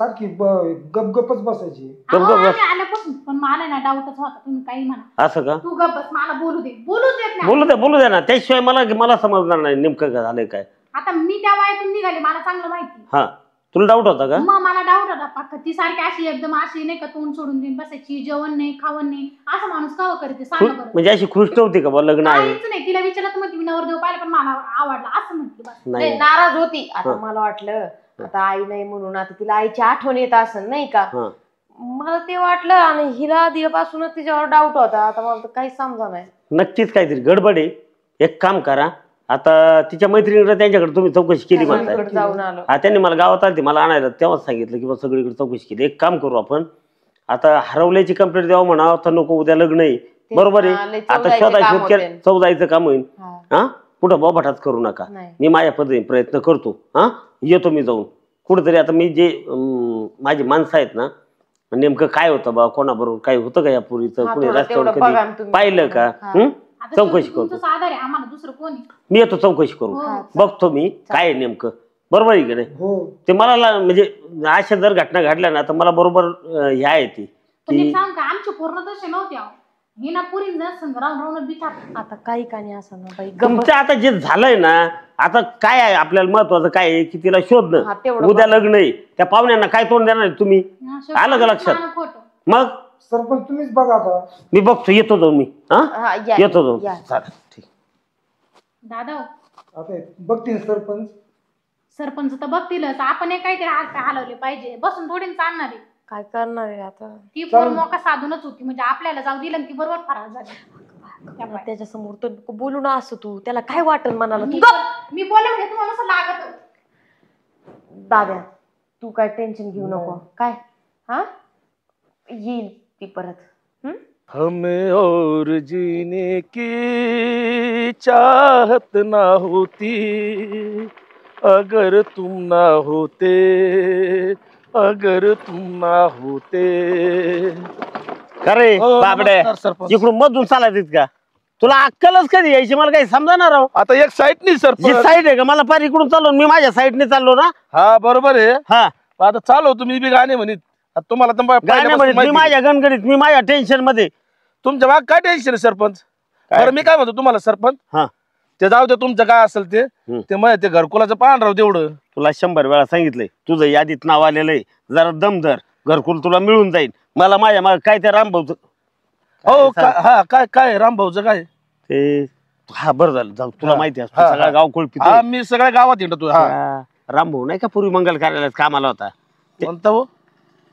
सारखी गपगपच बसायची. आल्यापासून पण मला ना डाऊटच होता, तुम्ही काही म्हणा. असं का? तू गप बस, मला बोलू दे, बोलूच देत नाही. बोलू द्या ना, त्याशिवाय मला समजणार नाही नेमकं काय झालंय काय. आता मी त्या वयातून निघाली, मला चांगलं माहिती. हा, तुला डाऊट होता का? मग मला डाऊट होता पक्का. ती सारखी अशी एकदम अशी नाही का, तोंड सोडून देऊन बसायची, जेवण नाही खावण नाही, असं माणूस का करते सांगा बरं. म्हणजे अशी खुश नव्हती का बा लग्न आहे? काहीच नाही, तिला विचारत म्हणते मी नवरदेव पाहिलं पण मला आवडला असं म्हणते बस. नाही नाराज होती. आता मला वाटलं आता आई नाही म्हणून आता तिला आईची आठवण येत असेल नाही का, मला ते वाटलं. आणि हिला आधीपासूनच तिच्यावर डाऊट होता. आता मला तर काही समजा नाही. नक्कीच काहीतरी गडबड आहे. एक काम करा, आता तिच्या मैत्रिणीकडे त्यांच्याकडे तुम्ही चौकशी केली म्हणताय. जाऊन आलो. हा, त्यांनी मला गावात आली, मला आणायला तेव्हाच सांगितलं की बा सगळीकडे चौकशी केली. एक काम करू आपण, आता हरवल्याची कंप्लेंट द्यावं म्हणावं तर नको, उद्या लग्न आहे बरोबर आहे. आता शोध केलं, चौदायचं काम होईल. हा, कुठं बोबाटाच करू नका. मी माझ्या पद्धतीने प्रयत्न करतो. हा, येतो मी जाऊन कुठेतरी. आता मी जे माझी माणसं आहेत ना, नेमकं काय होतं बा, कोणाबरोबर काय होतं का या पुरीचं, कुणी रस्त्यावर कधी पाहिलं का, चौकशी करतो. मी येतो, चौकशी करू, बघतो मी काय बघतो बरोबर आहे की नाही. ते मला म्हणजे अशा जर घटना घडल्या ना तर मला बरोबर ह्या येते की आमचे पूर्ण तसे नव्हते. आता काही का नाही असं ना बाई. तुमचं आता जे झालंय ना, आता काय आहे आपल्याला महत्वाचं काय आहे की तिला शोधणं. उद्या लग्न आहे, त्या पाहुण्यांना काय तोंड देणार तुम्ही? आलं का लक्षात? मग सरपंच तुम्हीच बघा आता. मी बघतो, येतो जाऊन मी. हा, येतो जाऊन. चालेल, ठीक. दादा आता बघतील सरपंच. सरपंच तर बघतीलच, आपण एक काहीतरी हात हलवले पाहिजे, बसून थोडी चालणार आहे. काय करणार आहे आता? ती पोर मोका साधूनच होती, म्हणजे आपल्याला जाऊ दिलं ती बरोबर फरार झाली. त्याच्या समोर तर बोलू ना असं तू, त्याला काय वाटल म्हणाला? मी बोलले तुम्हाला असं लागत. दादा तू काय टेन्शन घेऊ नको. काय हा येईल ती परत. हमें और जीने की चाहत ना होती अगर तुम ना होते, अगर तुम ना होते. अरे बाबडे, इकडून मधून चालायचं का? तुला अक्कलच कधी यायची मला काही समजणार राव. आता एक साईड नाही सर, साईड आहे का? मला पार इकडून चाललो, मी माझ्या साईडने चाललो ना. हा बरोबर आहे. हा, आता चालव तुम्ही बी गाणे म्हणित. तुम्हाला गाणे म्हणत मी माझ्या गणगणित, मी माझ्या टेन्शन मध्ये. तुमच्या बाग काय टेन्शन आहे सरपंच? बरं मी काय म्हणतो तुम्हाला सरपंच, हा ते जाऊ दे, तुमचं काय असेल ते माहिती, ते घरकुलाचं पाहण राव तेवढं. तुला 100 वेळा सांगितलंय, तुझं यादीत नाव आलेलं आहे, जरा दम धर, घरकुल तुला मिळून जाईल. मला माझ्या माग काय ते रामभाऊचं. हो हा, काय काय रामभाऊचं काय ते? हा बरं झालं, जाऊ, तुला माहिती आहे सगळा गाव कुळपी. मी सगळ्या गावात हिंडतो. हा, रामभाऊ नाही का पूर्वी मंगल कार्यालयात कामाला होता? कोणता हो?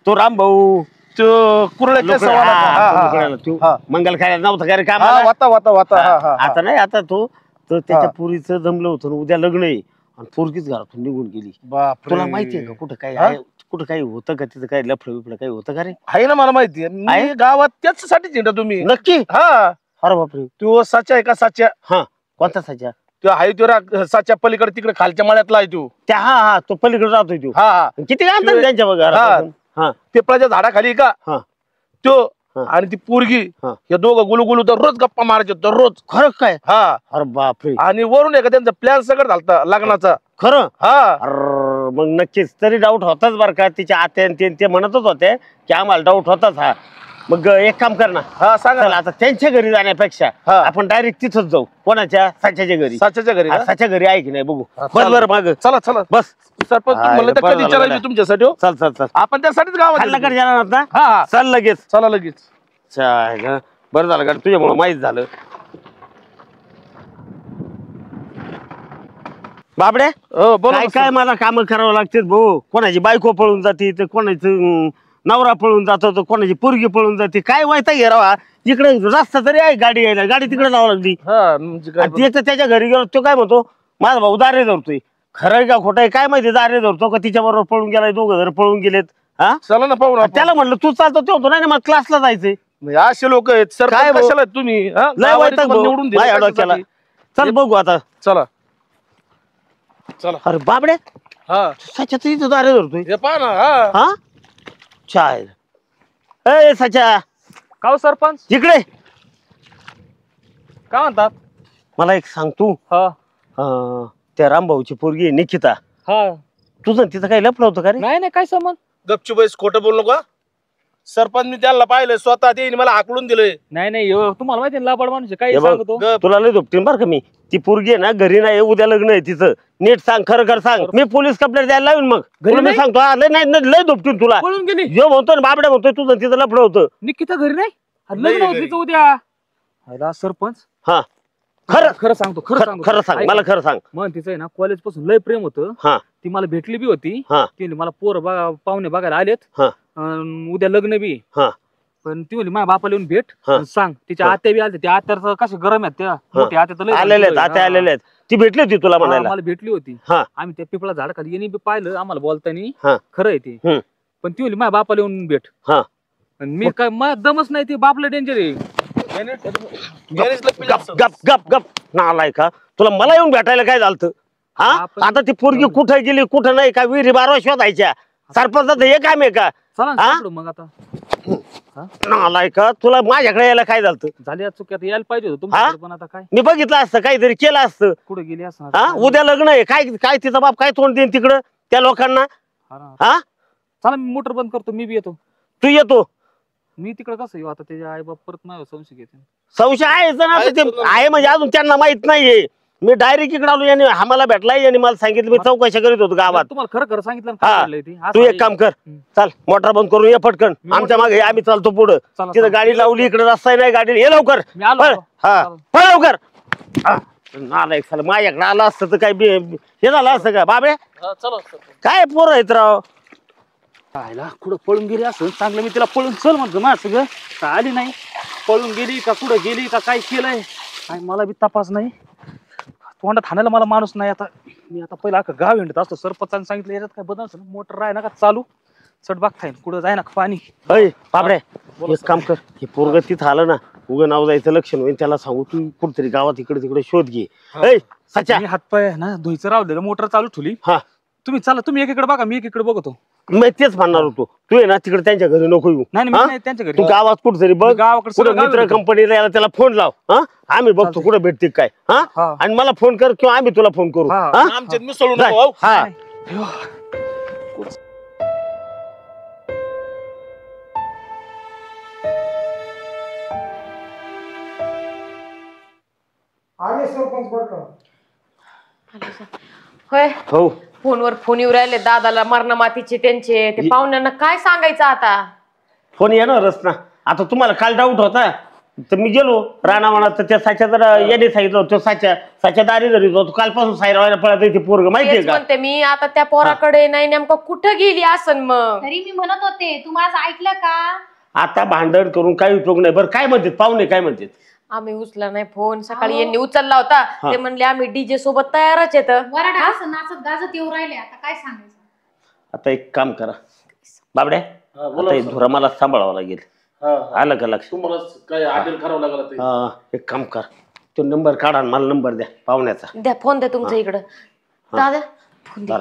तो रामभाऊ, तो कुरळ्याच्या मंगल कार्यालयात नव्हता का रे कामाला? आता नाही, आता तो तर त्याच्या पुरीचं जमलं होतं ना, उद्या लग्न आहे आणि पोरगीच घरातून निघून गेली. तुला माहितीये का कुठं काय आहे, कुठं काही होतं का, तिथं काही लफडं बिफडं काही होतं का रे? आहे ना, मला माहिती आहे गावात त्याच्यासाठी चिंता तुम्ही. नक्की? हा. अरे बापरे. तो साच्या आहे का साच्या? हा. कोणता साच्या? तो आहे तो साच्या पलीकडे तिकडे खालच्या माळ्यातला आहे तो. त्या हा तो पलीकडे राहतोय तो. हा. किती काय त्यांच्या बघा पेपळाच्या झाडाखाली का तो आणि ती पोरगी या दोघं गुलू दररोज गप्पा मारायचे दररोज. खरं काय? हा. अरे बापरे. आणि वरून आहे का त्यांचा प्लॅन सगळं झालता लग्नाचा. खरं? हा. मग नक्कीच तरी डाऊट होताच बरं का. तिच्या आत्या ते म्हणतच होते की आम्हाला डाऊट होताच. हा मग एक काम कर ना. हा सांगा. आता त्यांच्या घरी जाण्यापेक्षा आपण डायरेक्ट तिथंच जाऊ. कोणाच्या? साच्याच्या घरी. साच्याच्या घरी. साच्या घरी आहे की नाही बघू. बस बरं माग. चला चला बस. सरपंच म्हणलं तर कधी विचारायची तुमच्यासाठी. चल चल चल. आपण त्यासाठीच गावात जाणार ना. हा चल लगेच. चला लगेच. बरं झालं का तुझ्यामुळे माहित झालं. बाबड्या काय काय मला काम करावं लागते भाऊ. कोणाची बायको पळून जाते तर कोणाचं नवरा पळून जातो तर कोणाची पोरगी पळून जाते. काय वायता घेरावा. इकडे रस्ता तरी आहे गाडी यायला, गाडी तिकडे लावा लागली. त्याच्या घरी गेलो तो काय म्हणतो माझा भाऊ दारे धरतोय. खरं आहे का खोटं आहे काय माहिती. दारे धरतो का तिच्या बरोबर पळून गेलाय. दोघं जर पळून गेलेत. हा चला ना पाहू. त्याला म्हणलं तू चालतो ते होतो नाही मला क्लासला जायचंय. असे लोक आहेत सर. काय कशाला तुम्ही निवडून दिला. चल बघू आता. चला चला. अरे बाबड्या सच्या इथं दारे धरतोय. पहा ना. हा चाय ए सच्या. का सरपंच इकडे काय म्हणतात? मला एक सांग तू. त्या रामभाऊची पोरगी निकिता. तुझं तिथं काही लफडं होतं का रे? नाही नाही काय समज. गपचूप खोटं बोलू नका. सरपंच मी त्यांना पाहिलंय स्वतः. ते मला हाकलून दिलंय. नाही नाही तुम्हाला माहिती ना लाबाड माणूस काय सांगतो. तुला लय झोपतीन बरं का मी. ती पोरगी आहे ना घरी नाही. उद्या लग्न आहे तिचं. नीट सांग खरं खरं सांग. मी पोलीस कंप्लेंट द्यायला लावीन मग. मी सांगतो लय झोपतीन तुला. पळून गेली जो म्हणतो ना बाबड्या म्हणतोय तुझं तिथं लफडं होतं. निकिता घरी नाही. लग्न होतं तिचं उद्या. सरपंच हा खरं खरं सांगतो. खरं सांग मला खरं सांग. मग तिचं आहे ना कॉलेज पासून लय प्रेम होतं. ती मला भेटली बी होती. ती मला पोर पाहुणे बघायला आलेत. उद्या लग्न बी. पण ती म्हणली माझ्या बापाला येऊन भेट सांग. तिच्या आत्या बी आल्या. त्या आत्या कशा गरम आहेत. त्या मोठ्या आत्या आलेल्या आहेत. ती भेटली होती तुला म्हणायला. मला भेटली होती. आम्ही त्या पिपळा झाड खाली यांनी बी पाहिलं आम्हाला बोलताना. खरं आहे ते. पण ती म्हणली माझ्या बापाला येऊन भेट. मी काय माझ्या दमच नाही. ते बापला डेंजर आहे. गप गप गप नालाय का. तुला मला येऊन भेटायला काय झालं? हा आता ती पोरगी कुठे गेली कुठं नाही का विहिरी बारवा शोधायच्या. सरपंचाचं हे काम आहे का? मग आता नालाय का. तुला माझ्याकडे यायला काय झालं? झाली चुक्यात यायला पाहिजे होतं तुमच्याकडे. पण आता काय मी बघितलं असतं काहीतरी केलं असतं. कुठे गेली असं. उद्या लग्न आहे. काय काय तिचा बाप काय तोंड देईन तिकडं त्या लोकांना. हा चला मी मोटर बंद करतो. मी बी येतो. तू येतो. मी तिकडे कसं येऊ आता. त्याच्या आई बाप परत नाही संशय घेते. संशय आहे म्हणजे अजून त्यांना माहित नाहीये. मी डायरेक्ट इकडे आलो. याने आम्हाला भेटलाय आणि मला सांगितलं. मी चौकशा करीत होतो गावात. तुम्हाला खरं खरं सांगितलं. तू एक काम कर. चल मोटर बंद करून ये पटकन. आमच्या मागे आम्ही चालतो पुढं. तिथं गाडी लावली. इकडे रस्ता नाही गाडी. ये लवकर. पळ लवकर. नालायक साला माझ्याकडे आलं असतं तर काय हे झालं असतं का बाबे. काय पोरं आहेत राव. आयला कुठं पळून गेली असं चांगलं. मी तिला पळून चल म्हणतो ना सगळं. आली नाही. पळून गेली का कुठं गेली का काय केलंय काय मला बी तपास नाही. तोंडात हाणायला मला माणूस नाही. आता मी आता पहिला अख्खं गाव हिंडत असतो. सरपंचाने सांगितलं याच्यात काय बदल मोटर आहे ना का चालू चढ बघताय कुठं जाय ना पाणी. बाबरे एक काम कर. हे पोरग तिथं आलं ना उगं नाव जायचं लक्षण होईल. त्याला सांगू तू कुठतरी गावात इकडे तिकडे शोध घे. सच्या हातपाय ना धुईचं राहू मोटर चालू ठेवली. तुम्ही चला. तुम्ही एकीकडे बघा मी एकीकडे बघतो. मी तेच म्हणणार होतो. तू आहे ना तिकडे त्यांच्या घरी नको येऊ. नाही त्यांच्या घरी. तू गावात कुठतरी बघ. गावाकडे मित्र कंपनीला याला त्याला फोन लाव. आम्ही बघतो कुठे भेटते काय. आणि मला फोन कर किंवा आम्ही तुला फोन करू. होय हो फोनवर फोन येऊ राहिले. दादाला मरण मातीचे त्यांचे. ते पाहुण्यांना काय सांगायचं आता. फोन येणारच ना. आता तुम्हाला काल डाऊट होता तर मी गेलो राणावाणात. तर त्या साच्या जर याने सांगितलं होतं. साच्या दारी जरी होतो. कालपासून सायरावायला पळत ते पोरग माहितीये का. म्हणते मी आता त्या पोराकडे नाही नेमकं कुठं गेली असन. मग तरी मी म्हणत होते तू माझं ऐकलं का. आता भांडण करून काही उपयोग नाही. बरं काय म्हणतात पाहुणे काय म्हणतात. आम्ही उचला नाही फोन. सकाळी यांनी उचलला होता, ते म्हणले आम्ही डीजे सोबत तयारच येत. वराडा असं नाचत गाजत येऊ राहिले, आता काय सांगायचं. आता एक काम करा बाबड्या, आता धुरा मला सांभाळावं लागेल. आलं का लक्ष? काय आदेल करावं लागला. एक काम कर, तो नंबर काढा आणि मला नंबर द्या पाहुण्याचा. द्या फोन द्या तुमच्या इकडं. दादा फोन द्या.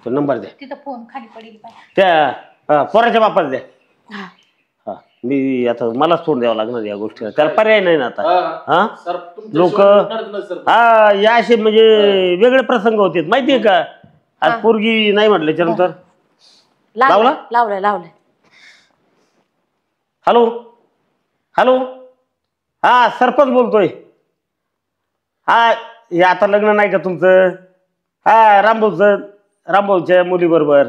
तो नंबर द्या. तिथं फोन खाली पडेल त्या पोराच्या बापाला द्या. मी आता मला सोडून द्यावं लागणार या गोष्टीला, त्याला पर्याय नाही ना आता. लोक या असे म्हणजे वेगळे प्रसंग होते माहितीये का. आज पोरगी नाही म्हटलं त्याच्यानंतर लावला. हॅलो हॅलो, हा सरपंच बोलतोय. हा हे आता लग्न नाही का तुमचं? हा रामभाऊच्या मुली बरोबर.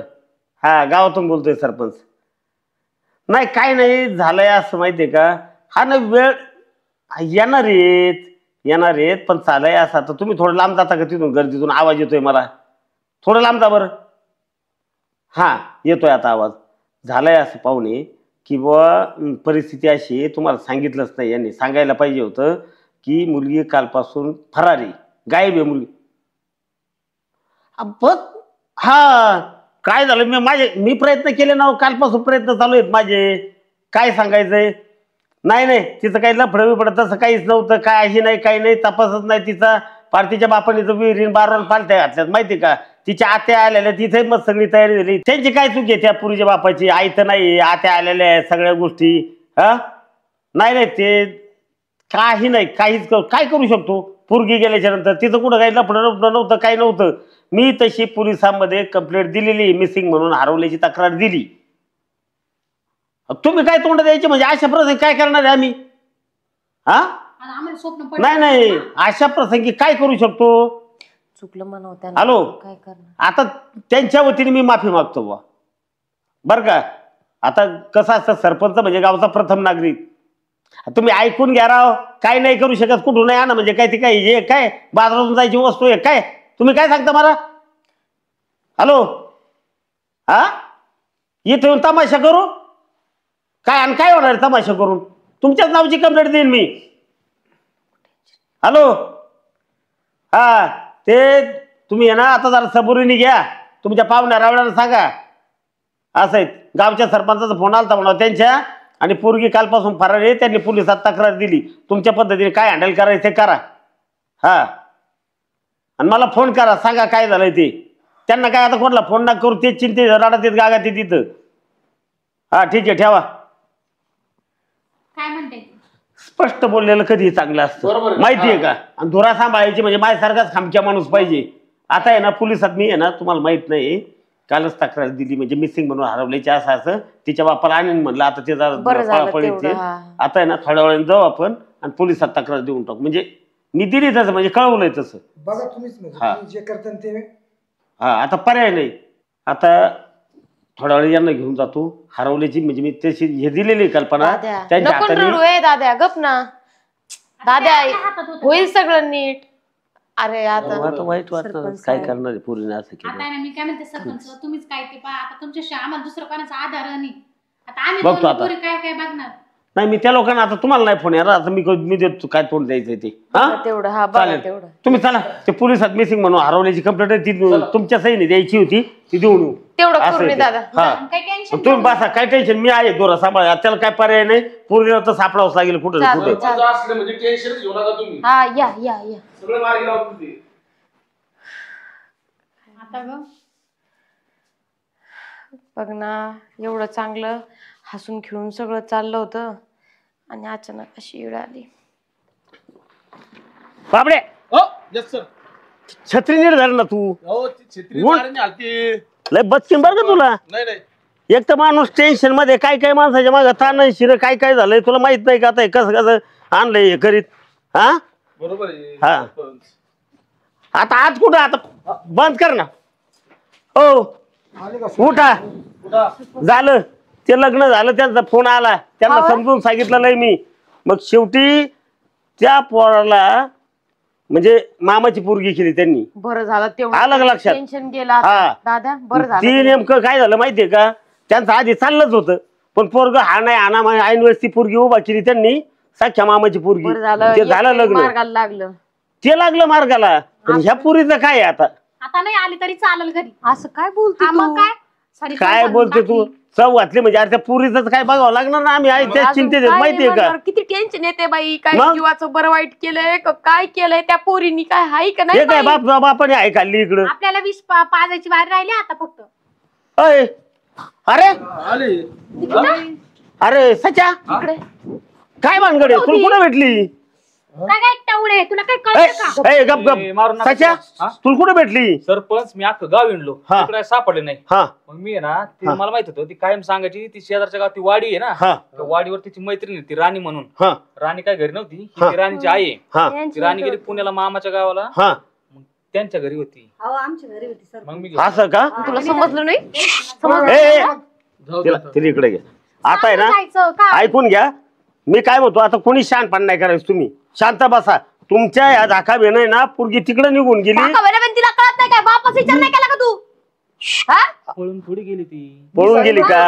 हा गावातून बोलतोय सरपंच. नाही काय नाही झालंय असं माहितीये का, हा ना वेळ येणार आहेत पण चालय असं. आता तुम्ही थोडं लांब जाता का तिथून? गर्दीतून आवाज येतोय मला, थोडं लांब जा बरं. हा येतोय आता आवाज. झालंय असं पाहुणे की बुवा परिस्थिती अशी, तुम्हाला सांगितलंच नाही यांनी, सांगायला पाहिजे होतं की मुलगी कालपासून फरारी गायब आहे मुलगी. बघ हा काय झालं, मी प्रयत्न केले ना, कालपासून प्रयत्न चालू आहेत माझे. काय सांगायचंय? नाही तिचं काही लफडं बिफडं तसं काहीच नव्हतं. काय ही नाही काही नाही, तपासच नाही तिचा. पार्टीच्या बापाने विहिरीन बारवून पालत्या घातल्यात माहिती का. तिच्या आत्या आलेल्या, तिथे मग सगळी तयारी झाली. त्यांची काय चूक आहे त्या पुरीच्या बापाची? आई तर नाही, आत्या आलेल्या आहेत सगळ्या गोष्टी. नाही ते काही नाही, काय करू शकतो पोरगी गेल्याच्या नंतर? तिचं कुठं काही लफडं नव्हतं, काही नव्हतं. मी तशी पोलिसांमध्ये कंप्लेंट दिलेली, मिसिंग म्हणून हरवल्याची तक्रार दिली. तुम्ही काय तोंड द्यायचे म्हणजे? अशा प्रसंगी काय करणार आहे आम्ही? नाही अशा प्रसंगी काय करू शकतो? चुकलं म्हणा. हॅलो, काय करणार आता त्यांच्या वतीने मी माफी मागतो बा, बर का. आता कसं असतं, सरपंच म्हणजे गावचा प्रथम नागरिक. तुम्ही ऐकून घ्या राव. काय नाही करू शकत, कुठून नाही आणा म्हणजे काय ते काय हे काय बाजारातून जायची वस्तू आहे काय? तुम्ही काय सांगता मला? हॅलो, इथे येऊन तमाशा करू काय? आणि काय होणार तमाशा करून? तुमच्याच नावची कंप्लेंट देईन मी. हॅलो, ते तुम्ही आहे ना आता जरा सबुरीने घ्या. तुमच्या पाहुण्या रावळ्याला सांगा असं आहे. गावच्या सरपंचाचा फोन आलता म्हणा त्यांच्या, आणि पोरगी कालपासून फरार आहे. त्यांनी पोलिसात तक्रार दिली. तुमच्या पद्धतीने काय हँडल करायचं ते करा. आणि मला फोन करा, सांगा काय झालंय ते. त्यांना काय आता कोणाला फोन ना करू, ते चिंते रडात येत गागात तिथं. ठीक आहे, ठेवा. काय म्हणते? स्पष्ट बोललेलं कधी चांगलं असतं माहितीये का. आणि धुरा सांभाळायची म्हणजे माझ्यासारखाच खामक्या माणूस पाहिजे. आता आहे ना पोलिसात मी आहे ना, तुम्हाला माहित नाही, कालच तक्रार दिली म्हणजे मिसिंग म्हणून हरवल्याची. असं तिच्या बापाला आणून म्हणलं. आता ते पळापळीचे आता आहे ना थोड्या वेळाने जाऊ आपण आणि पोलिसात तक्रार देऊन टाकू. म्हणजे मी दिली तसं, म्हणजे कळवलंय तसं. बघा तुम्हीच जे करता ते. आता पर्याय नाही. आता थोड्या वेळ यांना घेऊन जातो. हरवल्याची म्हणजे मी त्याची हे दिलेली कल्पना त्यांच्या हाताने. दाद्या गप ना. दाद्या होईल सगळं नीट. अरे आता वाईट वाटतं, काय करणार आहे पोरीने असं केलं. आता मी काय म्हणते सरपंच, तुम्हीच काय ते पहा. आता तुमच्याशी आम्हाला दुसरं कोणाचा आधार नाही. आता आम्ही बघतो आता काय बघणार. नाही मी त्या लोकांना, आता तुम्हाला नाही फोन येणार. आता मी देतो काय तोंड द्यायचंय ते. तेवढं चालेल, तुम्ही चला. ते पोलिसात मिसिंग म्हणून हरवल्याची कंप्लेंट आहे ती तुमच्या सहीने द्यायची होती, ती देऊन येऊ. तुम्ही बसा, काय टेन्शन, मी आहे दोरा सांभाळ. त्याला काय पर्याय नाही. पूर्ण तर सापडावंच लागेल कुठं कुठे. बघ ना, एवढं चांगलं हसून खेळून सगळं चाललं होतं आणि अचानक अशी येळ आली. बाबडे, छत्री नीट झालं ना तू. लय बचकीन बरं का तुला. एक तर माणूस टेन्शन मध्ये, काय काय माणसाच्या मागे ताण शिर काय काय झालंय तुला माहित नाही का. आता कसं कसं आणलंय हे करीत. बरोबर. आता आज कुठं, आता बंद कर ना. हो उठा, झालं ते लग्न झालं. त्यांचा फोन आला, त्यांना समजून सांगितलं नाही मी. मग शेवटी त्या पोराला म्हणजे मामाची पोरगी केली त्यांनी. बरं झालं तेवढं, अलग लक्षात. टेन्शन गेला दादा. बरं झालं. ती नेमकं काय झालं माहितीये का, त्यांचं आधी चाललंच होतं, पण पोरग हा नाही आणा ऐन वेळेस ती पोरगी उभा केली त्यांनी. सख्या मामाची पोरगी बरं झालं ते झालं लग्न मार्गाला लागलं. ते लागलं मार्गाला पण ह्या पोरीचं काय आहे आता आता नाही आली तरी चालेल घरी. असं काय बोलते मग काय सारी काय चव बोलते घालून तू टाकली. चव घातली म्हणजे अरे त्या पुरीच काय बघावं लागणार ना आम्ही आहे त्या चिंतेत माहितीये का किती टेन्शन येते बाई काय मग? जीवाचं बरं वाईट केलंय काय केलंय त्या पोरीनी काय हाय का हे काय नाही बापाने आहे खाल्ली इकडं आपल्याला विष पाजायची वारी राहिली आता फक्त. अय अरे आले अरे सच्या इकडे काय भानगडे तुला कुठे भेटली काय काय टवळे तुला काय कळतं का? गप गप मारून नका. सच्या हा? तुला कुठे भेटली सरपंच मी अख्खं गाव विणलो हा. तिकडे सापडले नाही हा मग मी आहे ना ती हा. मला माहित होतं ती कायम सांगायची ती शेजारच्या गावात ती वाडी आहे ना हा त्या वाडीवर तिची मैत्रीण आहे, ती राणी म्हणून हा राणी काय घरी नव्हती ही हा. ती राणीची आई आहे हा ती राणी गेली पुण्याला मामाच्या गावाला हा मग त्यांच्या घरी होती मग मी गेलो. असं का तुला समजलं नाही ए, ए, तिला इकडे घ्या आता आहे ना जायचं का? ऐकून घ्या मी काय म्हणतो आता कोणी शानपण नाही करायचं तुम्ही शांत बसा तुमच्या या धाका बेन ना पोरगी तिकडे निघून गेली तिला कळत नाही काय बापाचा विचार नाही केला का तू हा पळून थोडी गेली ती पळून गेली का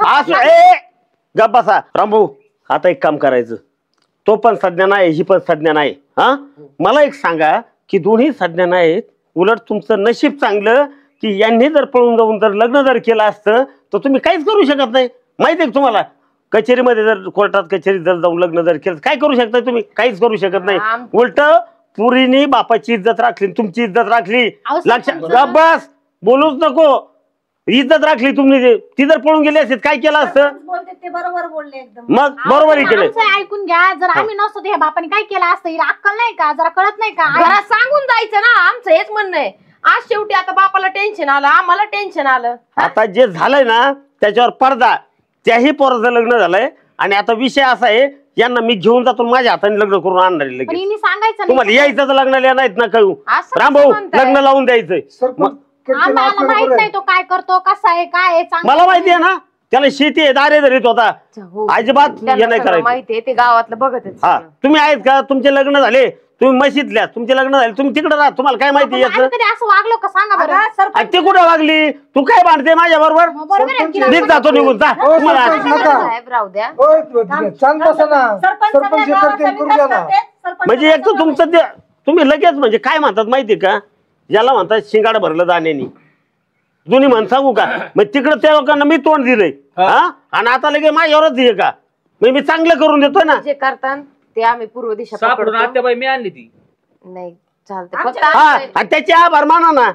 असं ए गप बसा रामभाऊ आता एक काम करायचं तो पण सज्ञान आहे ही पण सज्ञान आहे हा मला एक सांगा की दोन्ही सज्ञान आहेत उलट तुमचं नशीब चांगलं की यांनी जर पळून जाऊन जर लग्न जर केलं असतं तर तुम्ही काहीच करू शकत नाही माहिती आहे का तुम्हाला कचेरीमध्ये जर कोर्टात कचेरीत जर जाऊन लग्न जर केलं काय करू शकता तुम्ही काहीच करू शकत नाही उलट पुरीनी बापाची इज्जत राखली तुमची इज्जत राखली लक्षात गप बस बोलूच नको इज्जत राखली तुम्ही ती जर पळून गेली असते काय केलं असतं ते बरोबर बोलले एकदम. मग बरोबरही केलं आमचं ऐकून घ्या जर आम्ही नसतो तर ह्या बापाने काय केलं असतं हिला अक्कल नाही का जरा कळत नाही का घरात सांगून जायचं ना आमचं हेच म्हणणं आहे आज शेवटी आता बापाला टेन्शन आलं आम्हाला टेन्शन आलं आता जे झालंय ना त्याच्यावर पडदा त्याही पोराचं लग्न झालंय आणि आता विषय असा आहे यांना मी घेऊन जातो माझ्या हाताने लग्न करून आणणार आहे पण लगेच हिने सांगायचं तुम्हाला नाही यायचं तर लग्नाला नाहीत ना कळू असं रामभाऊ म्हणताय. लग्न लावून द्यायचंय आम्हाला माहित नाही तो काय करतो कसा आहे काय आहे चांगलं मला माहिती आहे ना त्याला शेती आहे दारे धरीत होता हो. अजिबात हे त्यांना नाही सगळं करायचं माहितीये ते गावातलं बघत हा तुम्ही आहेत का तुमचे लग्न झाले तुम्ही मशीतल्या तुमचे लग्न झाले तुम्ही तिकडे राहा तुम्हाला काय माहिती पण याचं आम्ही कधी असं वागलो का सांगा बरं आणि ते कुठं वागली तू काय भांडते माझ्या बरोबर मग बरोबर आहे की नीट जातो निघून जा हो, तुम्हाला सरपंच नका. साहेब राहू द्या छान बसा ना सरपंच हे करते करू द्या ना म्हणजे एक तर तुमचं ते तुम्ही लगेच म्हणजे काय म्हणतात माहिती का ज्याला म्हणतात शिंगाड भरलं जाण्यानी जुनी म्हण सांगू का मग तिकडं त्या लोकांना मी तोंड दिलंय हा आणि आता लगेच माझ्यावरच हे का मग मी चांगलं करून देतोय ना जे करतात ते आम्ही पूर्व दिशा सापडून पकडतो. आत्याबाई मी आणली ती नाही चालतंय फक्त हा आमचं- आणि त्याचे आभार माना ना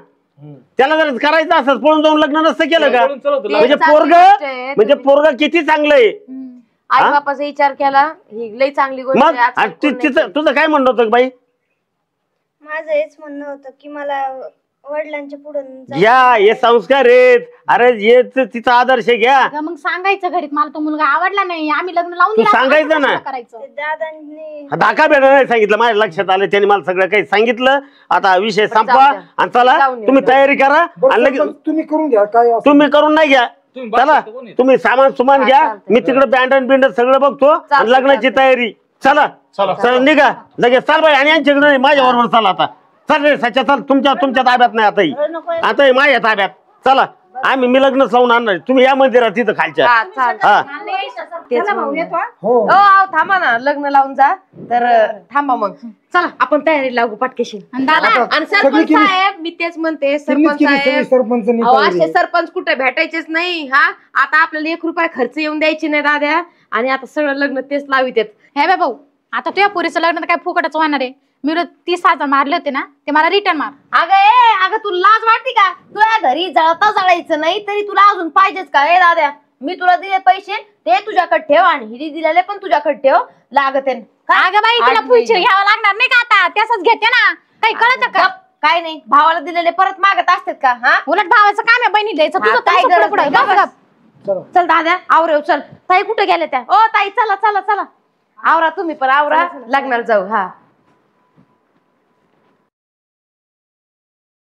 त्याला जर करायचं असं पळून जाऊन लग्न नसतं केलं का पळून चलवतो ते म्हणजे चांगली पोरग गोष्ट आहे. म्हणजे पोरग किती चांगलं आहे आई बापाचा विचार केला ही लई चांगली गोष्ट मग आहे. आजकाल आणि कोण नाही तिचं तुझं काय म्हणणं होतं बाई माझं हेच म्हणणं होतं की मला वडिलांच्या पुढे घ्या हे संस्कार आहेत अरे हे तिचा आदर्श घ्या अगं मग सांगायचं घरीत मला तो मुलगा आवडला नाही आम्ही लग्न लावून तू दिलं, सांगायचं असं ना. कसं करायचं दादांनी धाका बेडा नाही सांगितलं माझ्या लक्षात आलं त्यांनी मला सगळं काही सांगितलं आता विषय संपवा जाऊ द्या. आणि चला जाऊन या, तुम्ही जाऊन तयारी करा बरं, आणि लगेच सरपंच तुम्ही करून घ्या काय असं. तुम्ही करून नाही घ्या तुम्ही चला बाकी कोण आहे? तुम्ही सामान सुमान हा, घ्या चालतंय. मी तिकडे बँड बिंड सगळं बघतो आणि लग्नाची तयारी चला चला निघा लगेच चाल बाई आणि यांच्याकडे नाही माझ्या बरोबर चला आता चल रे सच्या चल तुमच्या ताब्यात नाही आता ही आता ही माझ्या ताब्यात चला मी लग्नच लावून आणणार तुम्ही या मंदिरात तिथं खालच्या हा, चालतंय. हा तेच म्हणणं. हो हो आहो, थांबा ना लग्न लावून जा तर थांबा मग चला आपण तयारी लागू पाटकेशी आणि दादा आणि सगळी सरपंच केली- साहेब मी तेच म्हणते त्यांनीच सरपंच केली सगळी साहेब सरपंचांनी अहो, तयारी. असे सरपंच कुठे भेटायचेच नाही हा आता आपल्याला 1 रुपया खर्च येऊन द्यायची नाही दाद्या आणि आता सगळं लग्न तेच लावित हे बाय भाऊ आता तुझ्या पुरीचं लग्न तर काय फुकटच होणार आहे मी 30,000 मारले होते ना ते मला रिटर्न मार अगं तुला लाज वाटते का तुला घरी जळता जळायचं नाही तरी तुला अजून पाहिजेच का हे दाद्या मी तुला दिले पैसे ते तुझ्याकडे ठेव आणि हिरी दिलेले पण तुझ्याकडे ठेव लागत अगं बाई तुला पुढची घ्यावं लागणार नाही का आता त्याच घेते ना काही कळत का काय नाही भावाला दिलेले परत मागत असतात का हा उलट भावाचं काम आहे बहिणी द्यायचं हा, तुझं काय तुझं गरज पुढं- नाही. पुढं. गप, गप. चल दाद्या आवरेव चल ताई कुठे गेल्या त्या ओ ताई चला चला चला आवरा तुम्ही पण आवरा लग्नाला जाऊ हा